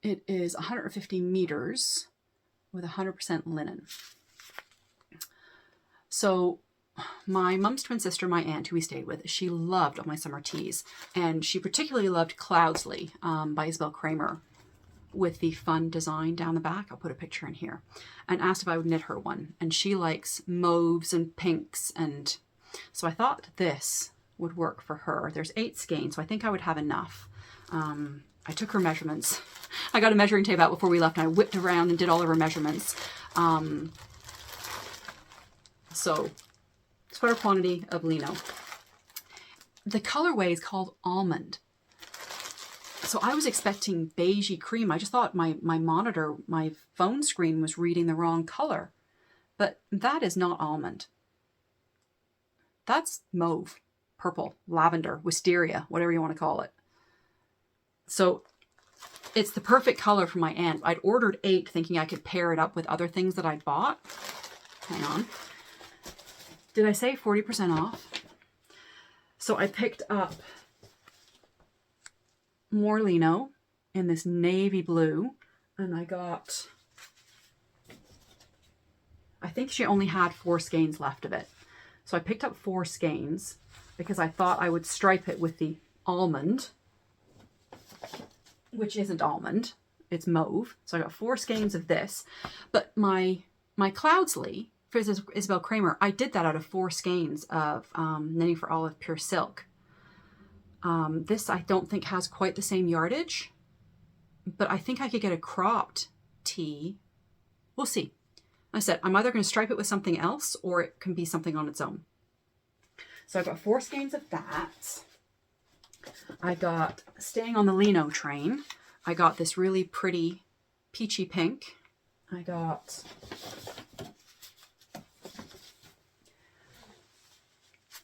it is 150 meters with 100% linen. So my mom's twin sister, my aunt, who we stayed with, she loved all my summer tees. And she particularly loved Cloudsley by Isabel Kramer with the fun design down the back. I'll put a picture in here. And asked if I would knit her one. And she likes mauves and pinks. And so I thought this would work for her. There's 8 skeins, so I think I would have enough. I took her measurements. I got a measuring tape out before we left, and I whipped around and did all of her measurements. So sweater quantity of lino. The colorway is called almond. So I was expecting beigey cream. I just thought my monitor, my phone screen was reading the wrong color. But that is not almond. That's mauve, purple, lavender, wisteria, whatever you want to call it. So it's the perfect color for my aunt. I'd ordered 8 thinking I could pair it up with other things that I'd bought. Hang on. Did I say 40% off? So I picked up more lino in this navy blue, and I got, I think she only had 4 skeins left of it. So I picked up 4 skeins because I thought I would stripe it with the almond, which isn't almond, it's mauve. So I got 4 skeins of this, but my Cloudsley for Isabel Kramer, I did that out of 4 skeins of Knitting for Olive Pure Silk. This I don't think has quite the same yardage, but I think I could get a cropped tee. We'll see. I said, I'm either going to stripe it with something else or it can be something on its own. So I got 4 skeins of that. I got, staying on the lino train, I got this really pretty peachy pink. I got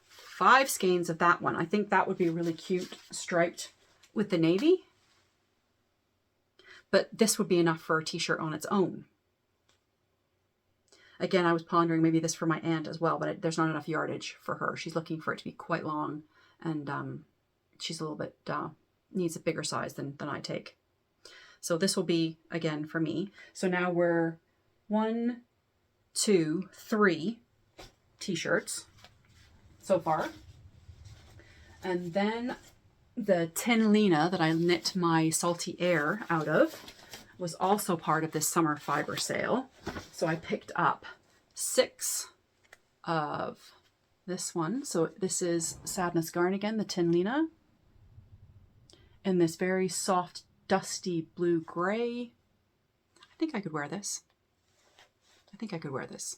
5 skeins of that one. I think that would be really cute striped with the navy. But this would be enough for a t-shirt on its own. Again, I was pondering maybe this for my aunt as well, but there's not enough yardage for her. She's looking for it to be quite long, and she's a little bit, needs a bigger size than I take. So this will be, again, for me. So now we're 1, 2, 3 t-shirts so far. And then the tin Lena that I knit my Salty Air out of was also part of this summer fiber sale. So I picked up 6 of this one. So this is Sadness Garn again, the tin Lena, in this very soft, dusty blue gray. I think I could wear this. I think I could wear this.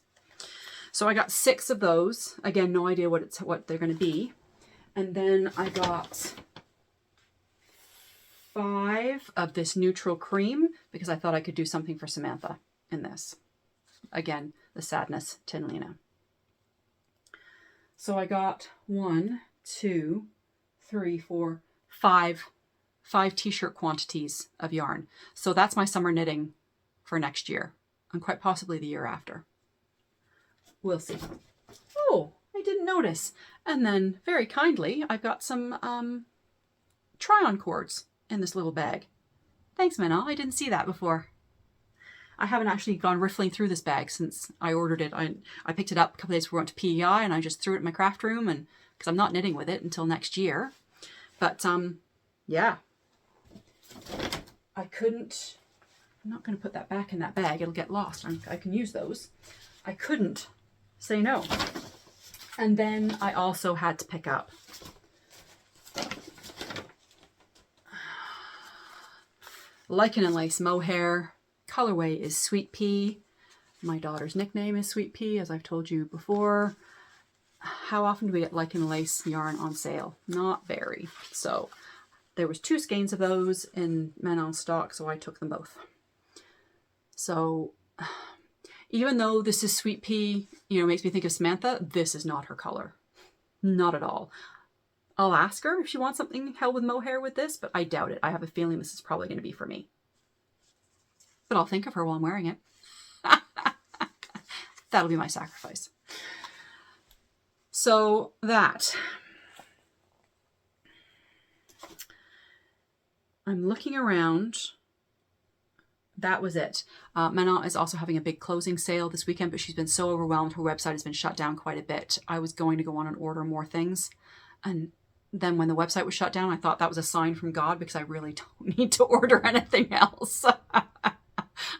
So I got 6 of those. Again, no idea what they're going to be. And then I got 5 of this neutral cream because I thought I could do something for Samantha in this. Again, the Sadness tin Lena. So I got 1, 2, 3, 4, 5 t-shirt quantities of yarn. So that's my summer knitting for next year and quite possibly the year after. We'll see. Oh, I didn't notice. And then very kindly, I've got some try-on cords in this little bag. Thanks, Minna. I didn't see that before. I haven't actually gone riffling through this bag since I ordered it. I picked it up a couple days before I went to PEI, and I just threw it in my craft room, and because I'm not knitting with it until next year. But yeah, I couldn't, I'm not going to put that back in that bag. It'll get lost. I can use those. I couldn't say no. And then I also had to pick up Lichen and Lace Mohair. Colorway is Sweet Pea. My daughter's nickname is Sweet Pea, as I've told you before. How often do we get Lichen and Lace yarn on sale? Not very. So there was 2 skeins of those in Manon stock, so I took them both. So even though this is Sweet Pea, you know, makes me think of Samantha, this is not her color. Not at all. I'll ask her if she wants something held with mohair with this, but I doubt it. I have a feeling this is probably going to be for me. But I'll think of her while I'm wearing it. That'll be my sacrifice. So that. I'm looking around. That was it. Manon is also having a big closing sale this weekend, but she's been so overwhelmed. Her website has been shut down quite a bit. I was going to go on and order more things. And then when the website was shut down, I thought that was a sign from God, because I really don't need to order anything else.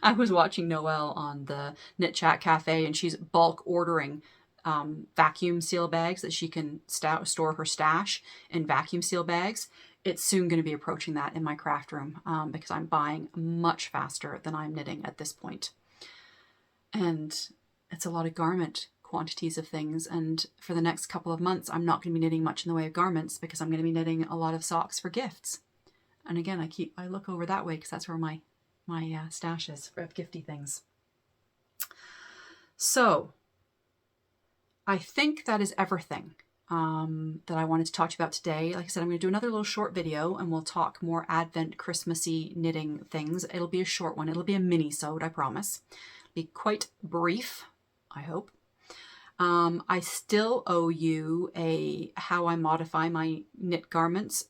I was watching Noelle on the Knit Chat Cafe, and she's bulk ordering vacuum seal bags that she can store her stash in vacuum seal bags. It's soon going to be approaching that in my craft room, because I'm buying much faster than I'm knitting at this point. And it's a lot of garment quantities of things, and for the next couple of months I'm not going to be knitting much in the way of garments, because I'm going to be knitting a lot of socks for gifts. And again, I look over that way because that's where my stash is of gifty things. So I think that is everything that I wanted to talk to you about today. Like I said, I'm going to do another little short video, and we'll talk more Advent Christmassy knitting things. It'll be a short one. It'll be a mini-sode, I promise. Be quite brief, I hope. I still owe you a how I modify my knit garments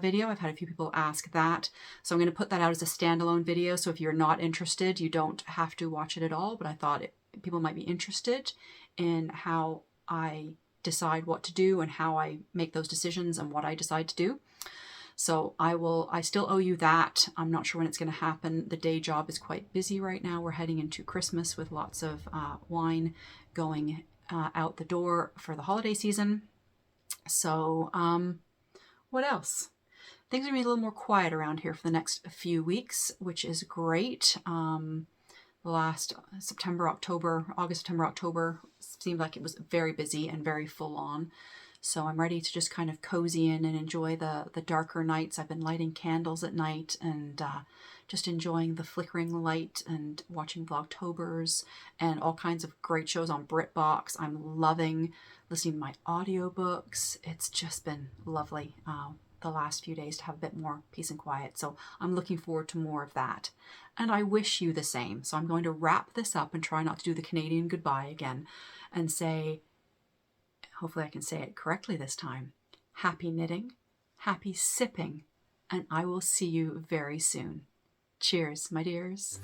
video. I've had a few people ask that. So I'm going to put that out as a standalone video. So if you're not interested, you don't have to watch it at all. But I thought people might be interested in how I decide what to do and how I make those decisions and what I decide to do. So I still owe you that. I'm not sure when it's going to happen. The day job is quite busy right now. We're heading into Christmas with lots of wine going out the door for the holiday season. So what else? Things are going to be a little more quiet around here for the next few weeks, which is great. The last August, September, October seemed like it was very busy and very full on. So I'm ready to just kind of cozy in and enjoy the darker nights. I've been lighting candles at night and just enjoying the flickering light and watching Vlogtobers and all kinds of great shows on BritBox. I'm loving listening to my audiobooks. It's just been lovely the last few days to have a bit more peace and quiet. So I'm looking forward to more of that. And I wish you the same. So I'm going to wrap this up and try not to do the Canadian goodbye again and say, hopefully I can say it correctly this time, happy knitting, happy sipping, and I will see you very soon. Cheers, my dears.